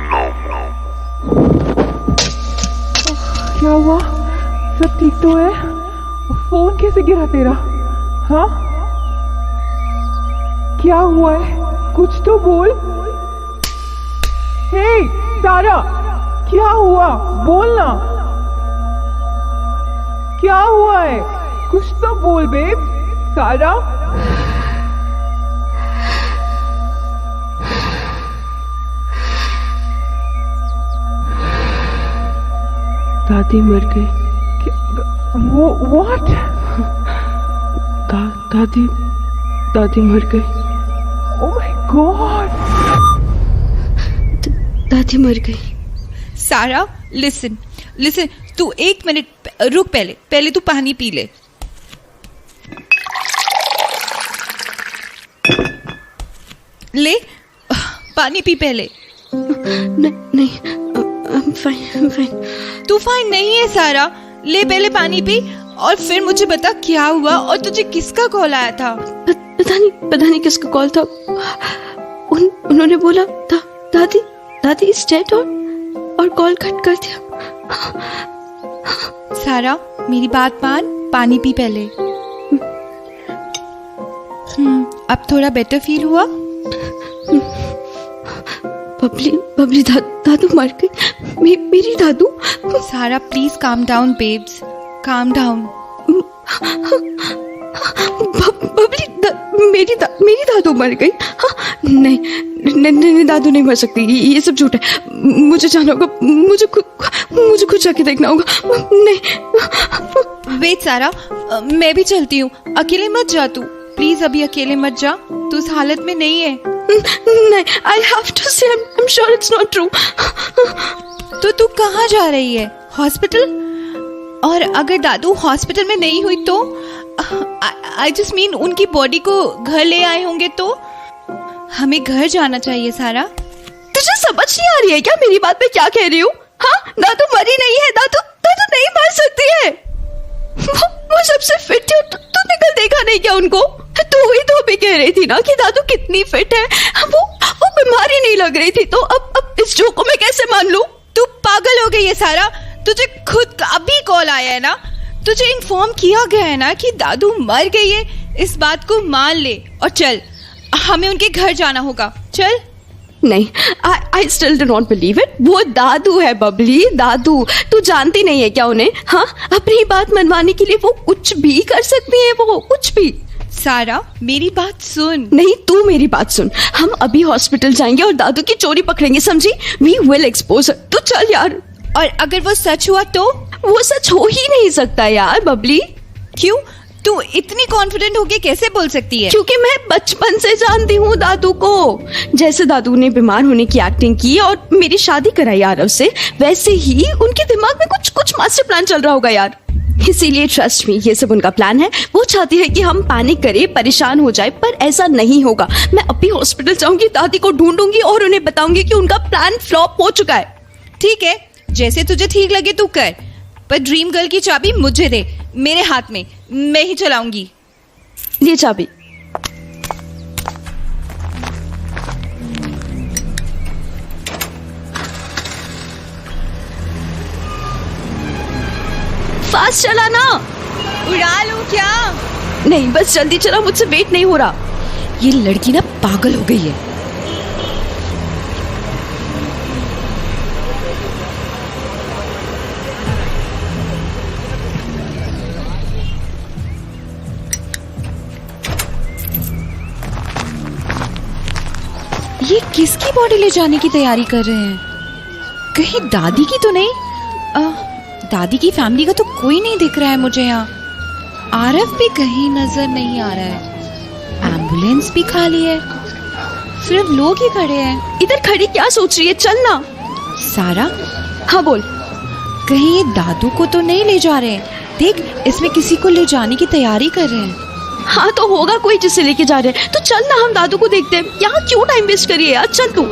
no more. क्या हुआ? सब ठीक तो है? फोन कैसे गिरा तेरा? हाँ? क्या हुआ है? कुछ तो बोल। हे सारा, क्या हुआ? बोल ना। क्या हुआ है? कुछ तो बोल बेब। सारा, दादी मर गई। वो व्हाट? दादी मर गई। Oh my God. दादी मर गई। सारा लिसन, तू 1 मिनट रुक, पहले तू पानी पी ले। ले पानी पी पहले। नहीं, I'm fine. तू फाइन नहीं है सारा, ले पहले पानी पी और फिर मुझे बता क्या हुआ और तुझे किसका कॉल आया था। पता नहीं किसका कॉल था। उन्होंने बोला था दादी इज डेड और कॉल कट कर दिया। सारा मेरी बात मान, पानी पी पहले। अब थोड़ा बेटर फील हुआ? बबली दादू मर गई। मेरी दादू। Sara please calm down babes, calm down. Babli मेरी दादू मर गई। हाँ, नहीं दादू नहीं मर सकती, ये सब झूठ है। मुझे जाना होगा, मुझे खुद जाके देखना होगा। नहीं वेट सारा, मैं भी चलती हूँ, अकेले मत जा तू प्लीज, अभी अकेले मत जा, तू उस हालत में नहीं है। नहीं, I have to say, I'm sure it's not true. तो तू कहाँ जा रही है? हॉस्पिटल? और अगर दादू हॉस्पिटल में नहीं हुई तो I just mean उनकी बॉडी को घर ले आए होंगे तो हमें घर जाना चाहिए। सारा तुझे समझ नहीं आ रही है क्या मेरी बात? मैं क्या कह रही हूँ? हाँ, दादू मरी नहीं है। दादू नहीं मर सकती है। वो सबसे फिट थी। तूने कल देखा नहीं क्या उनको? तू ही तो भी कह रही थी ना कि दादू कितनी फिट है। वो बीमारी नहीं लग रही थी। तो अब इस जोक को मैं कैसे मान लूं? तू पागल हो गई है सारा, तुझे खुद का अभी कॉल आया है ना, तुझे इन्फॉर्म किया गया है ना कि दादू मर गई है। इस बात को मान ले और चल, हमें उनके घर जाना होगा। चल। नहीं, I still do not believe it. वो दादू है बबली, दादू। तू जानती नहीं है क्या उन्हें? हाँ, अपनी बात मनवाने के लिए वो कुछ भी कर सकती है, वो कुछ भी। सारा मेरी बात सुन। नहीं, तू मेरी बात सुन। हम अभी हॉस्पिटल जाएंगे और दादू की चोरी पकड़ेंगे, समझी? We will expose her. तू चल यार। और अगर वो सच हुआ तो? वो सच हो ही नहीं सकता यार बबली। क्यों? तू इतनी कॉन्फिडेंट होके कैसे बोल सकती है? क्योंकि मैं बचपन से जानती हूँ दादू को। जैसे दादू ने बीमार होने की एक्टिंग की और मेरी शादी कराई आरव से, वैसे ही उनके दिमाग में कुछ मास्टर प्लान चल रहा होगा यार। इसीलिए ट्रस्ट मी, ये सब उनका प्लान है। वो चाहती है कि हम पैनिक करें, परेशान हो जाए, पर ऐसा नहीं होगा। मैं अभी हॉस्पिटल जाऊंगी, दादी को ढूंढूंगी और उन्हें बताऊंगी कि उनका प्लान फ्लॉप हो चुका है। ठीक है, जैसे तुझे ठीक लगे तू कर, पर ड्रीम गर्ल की चाबी मुझे दे, मेरे हाथ में, मैं ही चलाऊंगी। ये चाबी। फास्ट चलाना। उड़ा लूं क्या? नहीं, बस जल्दी चला, मुझसे वेट नहीं हो रहा। ये लड़की ना पागल हो गई है। ये किसकी बॉडी ले जाने की तैयारी कर रहे हैं? कहीं दादी की तो नहीं? दादी की फैमिली का तो कोई नहीं दिख रहा है मुझे यहाँ। आरव भी कहीं नजर नहीं आ रहा है। एम्बुलेंस भी खाली है, सिर्फ लोग ही खड़े हैं। इधर खड़ी क्या सोच रही है? चल ना। सारा। हाँ बोल। कहीं ये दादू को तो नहीं ले जा रहे हैं? देख, इसमें किसी को ले जाने की तैयारी कर रहे हैं। हाँ तो होगा कोई जिसे लेके जा रहे हैं। तो चल ना, हम दादू को देखते हैं। यहाँ क्यों टाइम वेस्ट करिए यार, चल तू।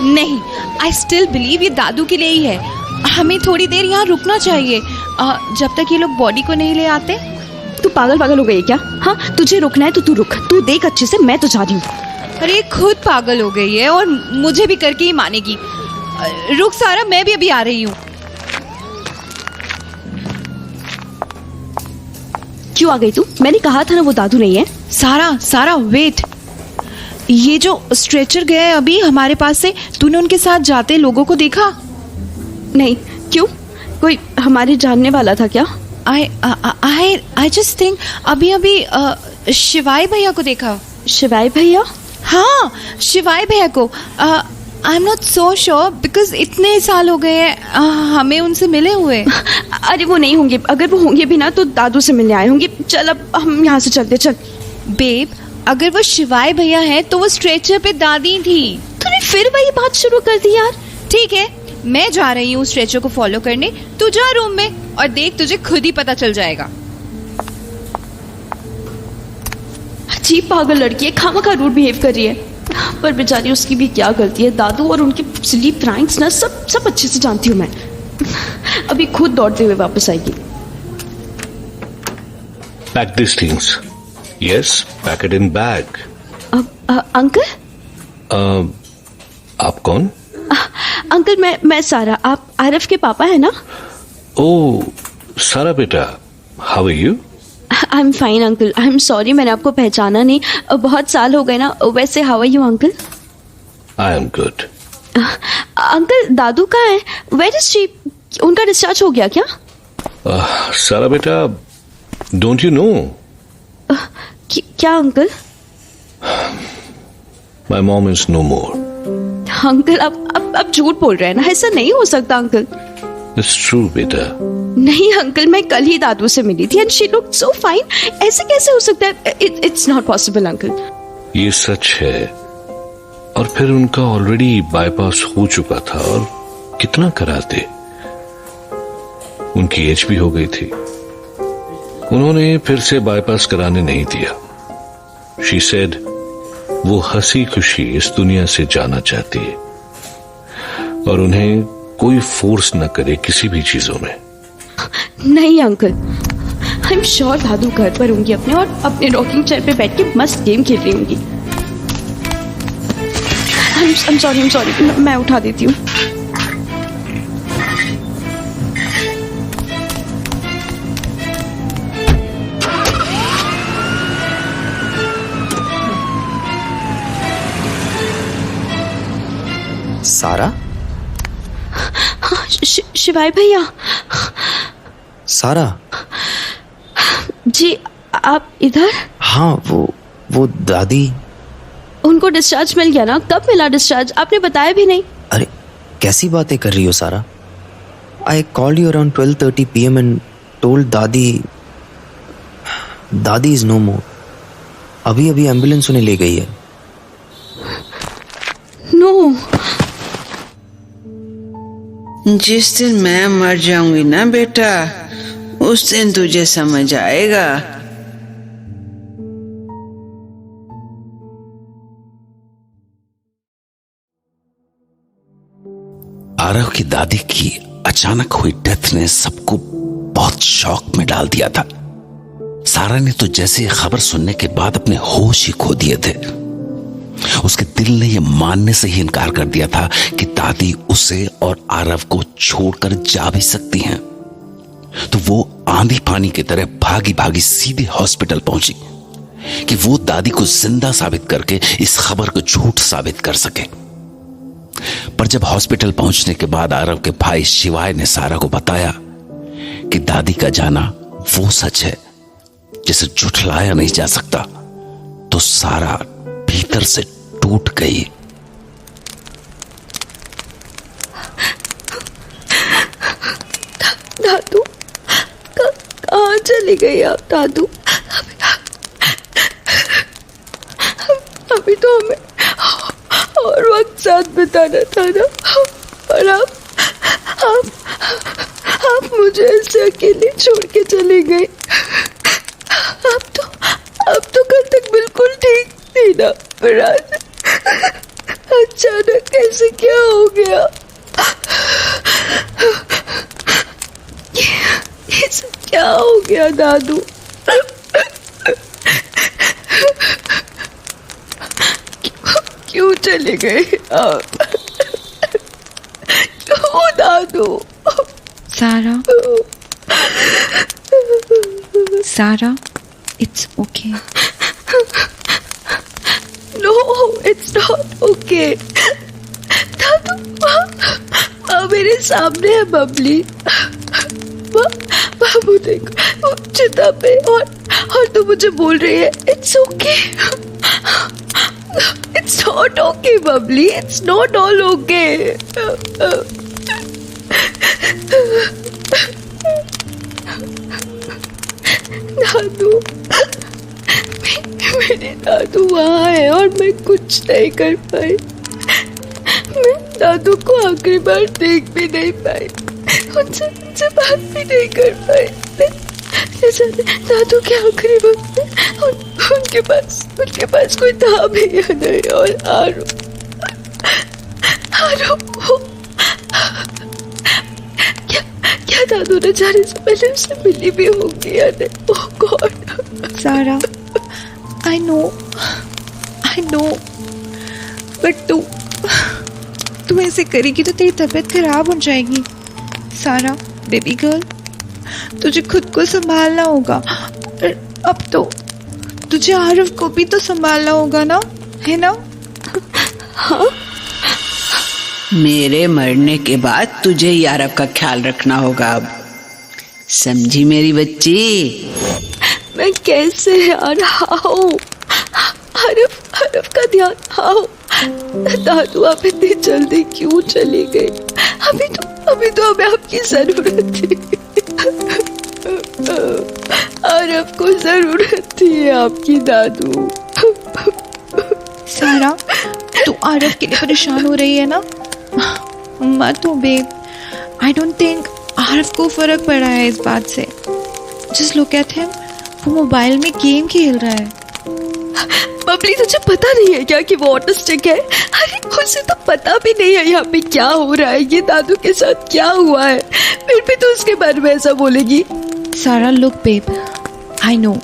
नहीं, आई स्टिल बिलीव ये दादू के लिए ही है। हमें थोड़ी देर यहाँ रुकना चाहिए, जब तक ये लोग बॉडी को नहीं ले आते। तू पागल हो गई है क्या? हाँ, तुझे रुकना है तो तू रुक, तू देख अच्छे से, मैं तो जा रही हूँ। अरे ये खुद पागल हो गई है और मुझे भी करके ही मानेगी। रुक सारा, मैं भी अभी आ रही हूँ। क्यों आ गई तू? मैंने कहा था ना वो दादू नहीं है। सारा वेट, ये जो स्ट्रेचर गया है अभी हमारे पास से, तूने उनके साथ जाते लोगों को देखा? नहीं, क्यों? कोई हमारे जानने वाला था क्या? आई जस्ट थिंक अभी शिवाय भैया को देखा। शिवाय भैया? हाँ, शिवाय भैया को। I am not so sure because इतने साल हो गए हैं हमें उनसे मिले हुए। अरे वो नहीं होंगे, अगर वो होंगे भी ना तो दादू से मिलने आए होंगे। चल अब हम यहाँ से चलते। चल बेब, अगर वो शिवाय भैया हैं तो वो स्ट्रेचर पे दादी थी। तूने फिर वही बात शुरू कर दी यार। ठीक है, मैं जा रही हूँ स्ट्रेचर को फॉलो करने, तू जा रूम में और देख, तुझे खुद ही पता चल जाएगा। अजीब पागल लड़की है, खामखा रूड बिहेव कर रही है। पर बेचारी उसकी भी क्या गलती है? दादू और उनके सिली प्रैंक्स ना सब अच्छे से जानती हूँ मैं। अभी खुद दौड़ते हुए वापस आएगी। Pack these things. Yes, pack it in bag. Uncle? आप कौन? अंकल मैं सारा। आप आरफ के पापा है ना? ओह सारा बेटा, how are you? I am fine uncle, I am sorry मैंने आपको पहचाना नहीं, बहुत साल हो गए ना। वैसे how are you uncle? I am good. Uncle दादू कहाँ है? Where is she? उनका डिस्चार्ज हो गया क्या? सारा बेटा, डोंट यू नो? क्या uncle? My mom is no more. Uncle अब झूठ बोल रहे हैं ना, ऐसा नहीं हो सकता अंकल। इट्स ट्रू बेटा। नहीं अंकल, मैं कल ही दादू से मिली थी and she looked so fine. ऐसे कैसे हो सकता है? It's not possible uncle. ये सच है। और फिर उनका ऑलरेडी बाईपास हो चुका था और कितना कराते, उनकी एज भी हो गई थी। उन्होंने फिर से बाईपास कराने नहीं दिया। शी सेड वो हंसी खुशी इस दुनिया से जाना चाहती है और उन्हें कोई फोर्स न करे किसी भी चीजों में। नहीं अंकल, आई एम श्योर दादू घर पर होंगी अपने और अपने रॉकिंग चेयर पे बैठ के मस्त गेम खेल रही होंगी। आई एम सॉरी, मैं उठा देती हूँ। सारा? शिवाय भैया। सारा जी, आप इधर? हाँ, वो दादी। उनको डिस्चार्ज मिल गया ना? कब मिला डिस्चार्ज? आपने बताया भी नहीं। अरे कैसी बातें कर रही हो सारा? I called you around 12:30 PM and told दादी इज नो मोर। अभी एम्बुलेंस उन्हें ले गई है। नो। जिस दिन मैं मर जाऊंगी ना बेटा, उस दिन तुझे समझ आएगा। आरव की दादी की अचानक हुई डेथ ने सबको बहुत शॉक में डाल दिया था। सारा ने तो जैसे खबर सुनने के बाद अपने होश ही खो दिए थे। उसके दिल ने यह मानने से ही इनकार कर दिया था कि दादी उसे और आरव को छोड़कर जा भी सकती हैं। तो वो आंधी पानी की तरह भागी भागी सीधे हॉस्पिटल पहुंची कि वो दादी को जिंदा साबित करके इस खबर को झूठ साबित कर सके। पर जब हॉस्पिटल पहुंचने के बाद आरव के भाई शिवाय ने सारा को बताया कि दादी का जाना वो सच है जिसे झुठलाया नहीं जा सकता, तो सारा भीतर से टूट गई। दादू कहाँ चली गई आप? दादू अभी तो हमें और वक्त साथ बिताना था ना, और आप मुझे ऐसे अकेले छोड़ के चली गई। अब तो कल तक बिल्कुल ठीक थी ना, पर आज अचानक कैसे क्या हो गया? ये सब क्या हो गया दादू? क्यों चले गए आप? क्यों दादू? सारा, सारा, it's okay. No, it's not okay. दादू, माँ मेरे सामने है बबली। बाबू देखो वो चिता पे, और तू मुझे बोल रही है it's okay. It's not okay, Babli. It's not all okay. दादू, मेरे दादू वहाँ है और मैं कुछ नहीं कर पाई। मैं दादू को आखिरी बार देख भी नहीं पाई, उनसे बात भी नहीं कर पाई। दादू के आखिरी वक्त में उनके पास कोई था भी या नहीं। और आरो क्या दादू ने जाने से पहले उससे मिली भी होगी या नहीं? ओह गॉड। सारा, I know, but तू ऐसे करेगी तो तेरी तबीयत खराब हो जाएगी। सारा, बेबी गर्ल, तुझे खुद को संभालना होगा। और अब तो तुझे आरव को भी तो संभालना होगा ना, है ना? हाँ। मेरे मरने के बाद तुझे ही आरव का ख्याल रखना होगा अब, समझी मेरी बच्ची? मैं कैसे यार? हाउ? आरव का ध्यान हाउ? दादू आप इतनी जल्दी क्यों चली गई? अभी तो हमें आपकी जरूरत थी। आरव को जरूरत थी आपकी दादू। सारा, तू आरव के लिए परेशान हो रही है ना? मत हो babe, I don't think Aarav को फर्क पड़ा है इस बात से। जस्ट लुक एट हिम, वो मोबाइल में गेम खेल रहा है। बबली तुझे पता नहीं है क्या कि वो ऑटिस्टिक है? अरे उसे तो पता भी नहीं है यहाँ पे क्या हो रहा है, ये दादू के साथ क्या हुआ है, फिर भी तो उसके बारे में ऐसा बोलेगी। Sara, look babe, I know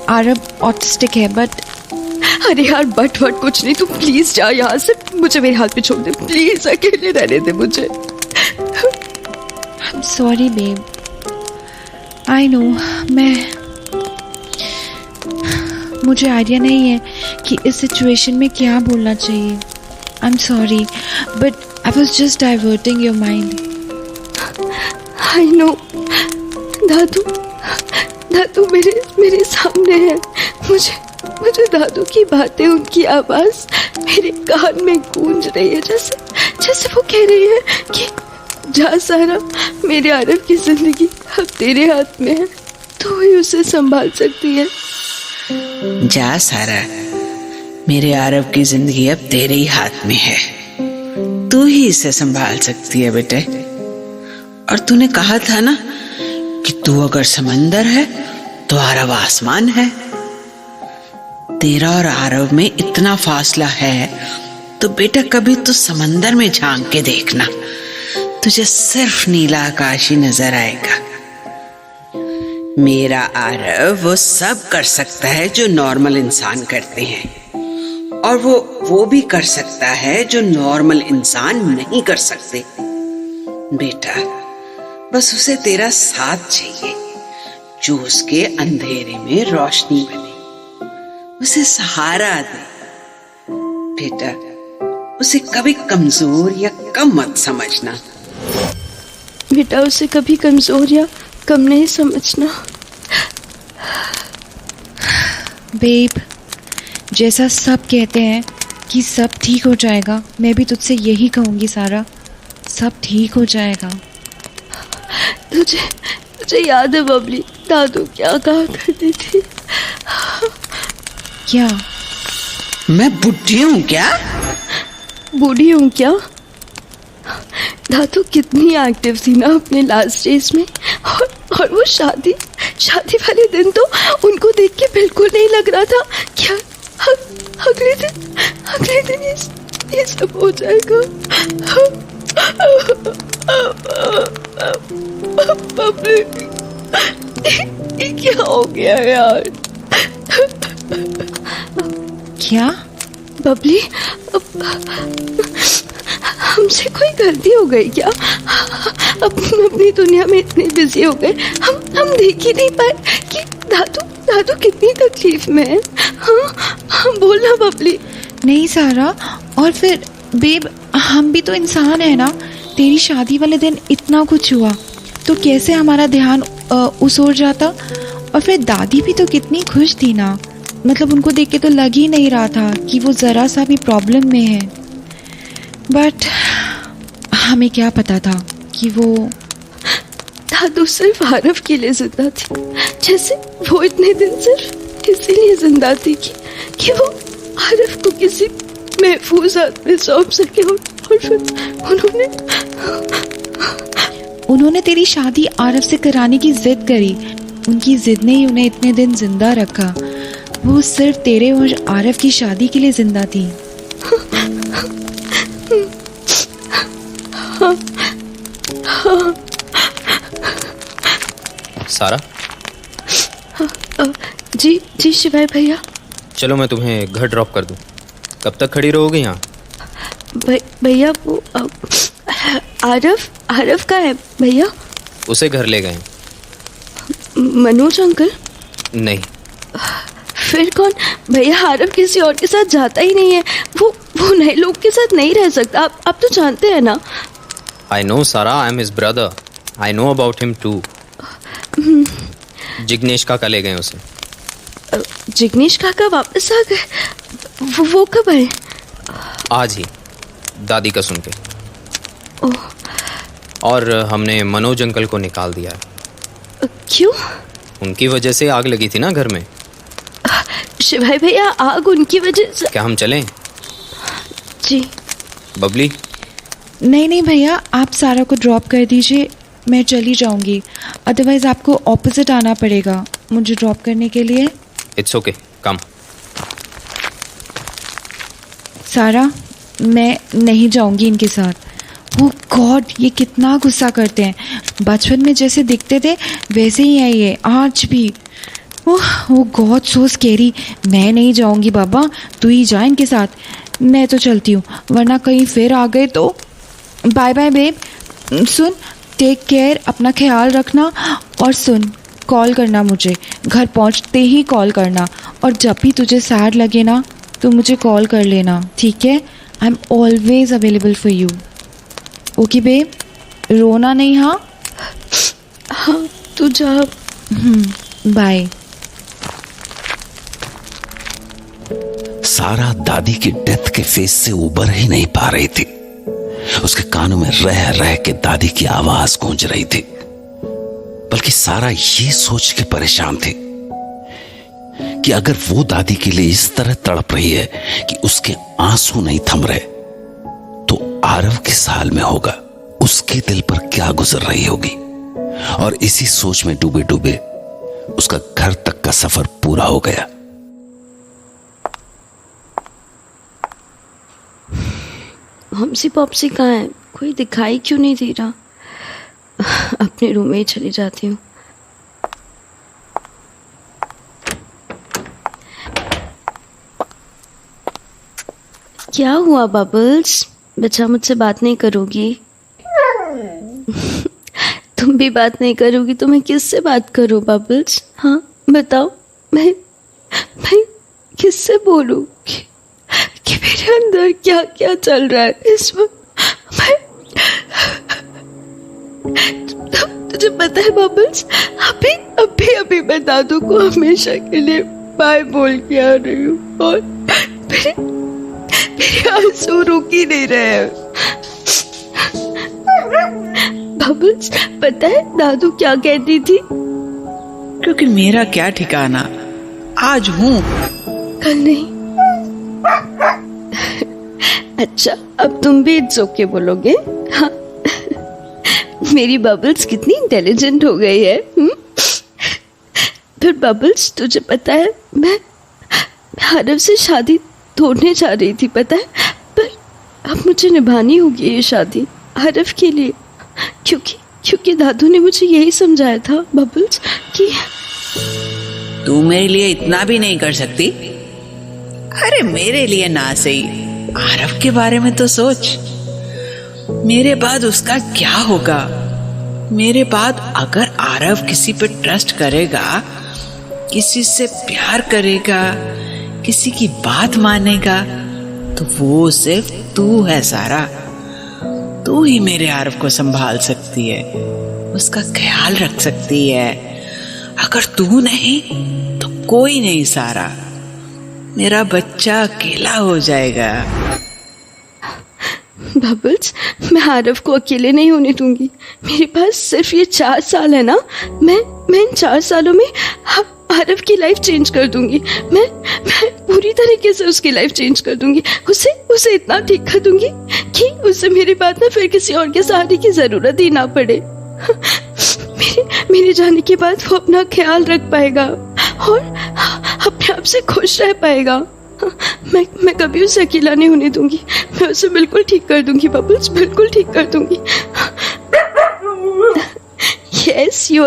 Aarav autistic है, बट अरे यार बट कुछ नहीं, तू प्लीज जा यहाँ से, मुझे मेरे हाथ पे छोड़ दे प्लीज, अकेले रहने दे मुझे। I'm sorry babe, I know, मुझे आइडिया नहीं है कि इस सिचुएशन में क्या बोलना चाहिए। I'm sorry, but I was just diverting your mind. I know, दादू मेरे सामने है, मुझे दादू की बातें, उनकी आवाज मेरे कान में गूंज रही है, जैसे वो कह रही है कि जा सारा, मेरे आरव की जिंदगी अब तेरे हाथ में है, तू ही उसे संभाल सकती है। जा सारा, मेरे आरव की जिंदगी अब तेरे ही हाथ में है, तू ही इसे संभाल सकती है बेटे। और तूने कहा था ना कि तू अगर समंदर है तो आरव आसमान है। तेरा और आरव में इतना फासला है तो बेटा कभी तू समंदर में झांक के देखना, तुझे सिर्फ नीला आकाश ही नजर आएगा। मेरा आरव वो सब कर सकता है जो नॉर्मल इंसान करते हैं, और वो भी कर सकता है जो नॉर्मल इंसान नहीं कर सकते। बेटा बस उसे तेरा साथ चाहिए, जो उसके अंधेरे में रोशनी बने, उसे सहारा दे। बेटा उसे कभी कमजोर या कम मत समझना। बेटा उसे कभी कमजोर या कम नहीं समझना। बेब, जैसा सब कहते हैं कि सब ठीक हो जाएगा, मैं भी तुझसे यही कहूंगी सारा, सब ठीक हो जाएगा। तुझे याद है बबली, दादू क्या कहा करती थी? क्या? मैं बुढ़ी हूँ क्या? बूढ़ी हूँ क्या? दादू कितनी एक्टिव थी ना अपने लास्ट डेज में, और वो शादी वाले दिन तो उनको देख के बिल्कुल नहीं लग रहा था क्या अगले दिन ये सब हो जाएगा। ये क्या हो गया यार? क्या बबली, हमसे कोई गलती हो गई क्या? अपनी दुनिया में इतने बिजी हो गए, हम देख ही नहीं पाए कि दादू कितनी तकलीफ में है। हाँ बोलना बबली। नहीं सारा, और फिर बेब, हम भी तो इंसान है ना। तेरी शादी वाले दिन इतना कुछ हुआ तो कैसे हमारा ध्यान उस ओर जाता। और फिर दादी भी तो कितनी खुश थी ना, मतलब उनको देख के तो लग ही नहीं रहा था कि वो ज़रा सा भी प्रॉब्लम में है। बट हमें क्या पता था कि वो दादू सिर्फ आरव के लिए जिंदा थी, जैसे वो इतने दिन सिर्फ इसीलिए जिंदा थी कि वो आरव को किसी महफूज हाथ में सौंप सके। और फिर उन्होंने तेरी शादी आरव से कराने की जिद करी। उनकी जिद ने ही उन्हें इतने दिन जिंदा रखा। वो सिर्फ तेरे और आरव की शादी के लिए जिंदा थी। सारा? जी शिवाय भैया। चलो मैं तुम्हें घर ड्रॉप कर दूं। कब तक खड़ी रहोगे यहाँ? भैया वो आरव का है भैया। उसे घर ले गए। मनोज अंकल? नहीं। फिर कौन? भैया आरव किसी और के साथ जाता ही नहीं है। वो नए लोग के साथ नहीं रह सकता। आप तो जानते हैं ना। I know Sara, I am his brother. I know about him too. Jignesh काका ले गए उसे। जिग्नेश काका वापस आ गए? वो कब आए? आज ही, दादी का सुन के। और हमने मनोज अंकल को निकाल दिया है। क्यों? उनकी वजह से आग लगी थी ना घर में। शिवाय भैया आग उनकी वजह से? क्या हम चलें? जी। बबली? नहीं भैया, आप सारा को ड्रॉप कर दीजिए, मैं चली जाऊंगी। अदरवाइज आपको ऑपोजिट आना पड़ेगा मुझे ड्रॉप करने के लिए। इट्स ओके, कम। सारा, मैं नहीं जाऊंगी इनके साथ। ओह गॉड, ये कितना गुस्सा करते हैं। बचपन में जैसे दिखते थे वैसे ही है ये आज भी। ओह गॉड, सो स्केरी। मैं नहीं जाऊंगी बाबा, तू ही जा इनके साथ। मैं तो चलती हूँ, वरना कहीं फिर आ गए तो। Bye bye babe. सुन, टेक केयर, अपना ख्याल रखना। और सुन, कॉल करना मुझे, घर पहुँचते ही कॉल करना। और जब भी तुझे सैड लगे ना तो मुझे कॉल कर लेना, ठीक है? I am always available for you. Okay babe, रोना नहीं। हाँ तू जा। बाय। सारा दादी की डेथ के फेस से उबर ही नहीं पा रही थी। उसके कानों में रह रह के दादी की आवाज गूंज रही थी। बल्कि सारा ये सोच के परेशान थी कि अगर वो दादी के लिए इस तरह तड़प रही है कि उसके आंसू नहीं थम रहे, तो आरव किस हाल में होगा, उसके दिल पर क्या गुजर रही होगी। और इसी सोच में डूबे डूबे उसका घर तक का सफर पूरा हो गया। मम्सी पॉप्सी कहाँ है? कोई दिखाई क्यों नहीं दे रहा? अपने रूम में ही चली जाती हूँ। क्या हुआ बबल्स? बच्चा मुझसे बात नहीं करोगी? तुम भी बात नहीं करोगी तो मैं किससे बात करूँ बबल्स? हाँ बताओ, मैं किससे बोलूँ कि मेरे अंदर क्या क्या चल रहा है इस वक्त? तुझे पता है बबल्स, अभी मैं दादू को हमेशा के लिए बाय बोल के आ रही हूँ और मेरे आंसू रुक ही नहीं रहे हैं। बबल्स, पता है दादू क्या कहती थी? क्योंकि मेरा क्या ठिकाना, आज हूँ कल नहीं। अच्छा, अब तुम भी इट्स ओके बोलोगे? हाँ। मेरी बबल्स कितनी इंटेलिजेंट हो गई है। फिर बबल्स, तुझे पता है मैं आरव से शादी तोड़ने जा रही थी, पता है? पर अब मुझे निभानी होगी ये शादी आरव के लिए, क्योंकि दादू ने मुझे यही समझाया था बबल्स तू मेरे लिए इतना भी नहीं कर सकती? अरे मेरे लिए ना सही, आरव के बारे में तो सोच। मेरे बाद उसका क्या होगा? मेरे बाद अगर आरव किसी पे ट्रस्ट करेगा, किसी से प्यार करेगा, किसी की बात मानेगा, तो वो सिर्फ तू है सारा। तू ही मेरे आरव को संभाल सकती है, उसका ख्याल रख सकती है। अगर तू नहीं तो कोई नहीं सारा। मेरा बच्चा अकेला हो जाएगा। बबल्स, मैं आरव को अकेले नहीं होने दूंगी। मेरे पास सिर्फ ये 4 साल है ना। मैं इन 4 सालों में आरव की लाइफ चेंज कर दूंगी। मैं पूरी तरीके से उसकी लाइफ चेंज कर दूंगी। उसे इतना ठीक कर दूंगी कि उसे मेरी बात ना फिर किसी और के सहारे की जरूरत ही ना पड़े। मेरे जाने के बाद वो अपना ख्याल रख पाएगा और अपने आप से खुश रह पाएगा। मैं कभी उसे अकेला नहीं होने दूंगी। मैं उसे बिल्कुल ठीक कर दूंगी बबल्स, बिल्कुल ठीक कर दूंगी। Yes, you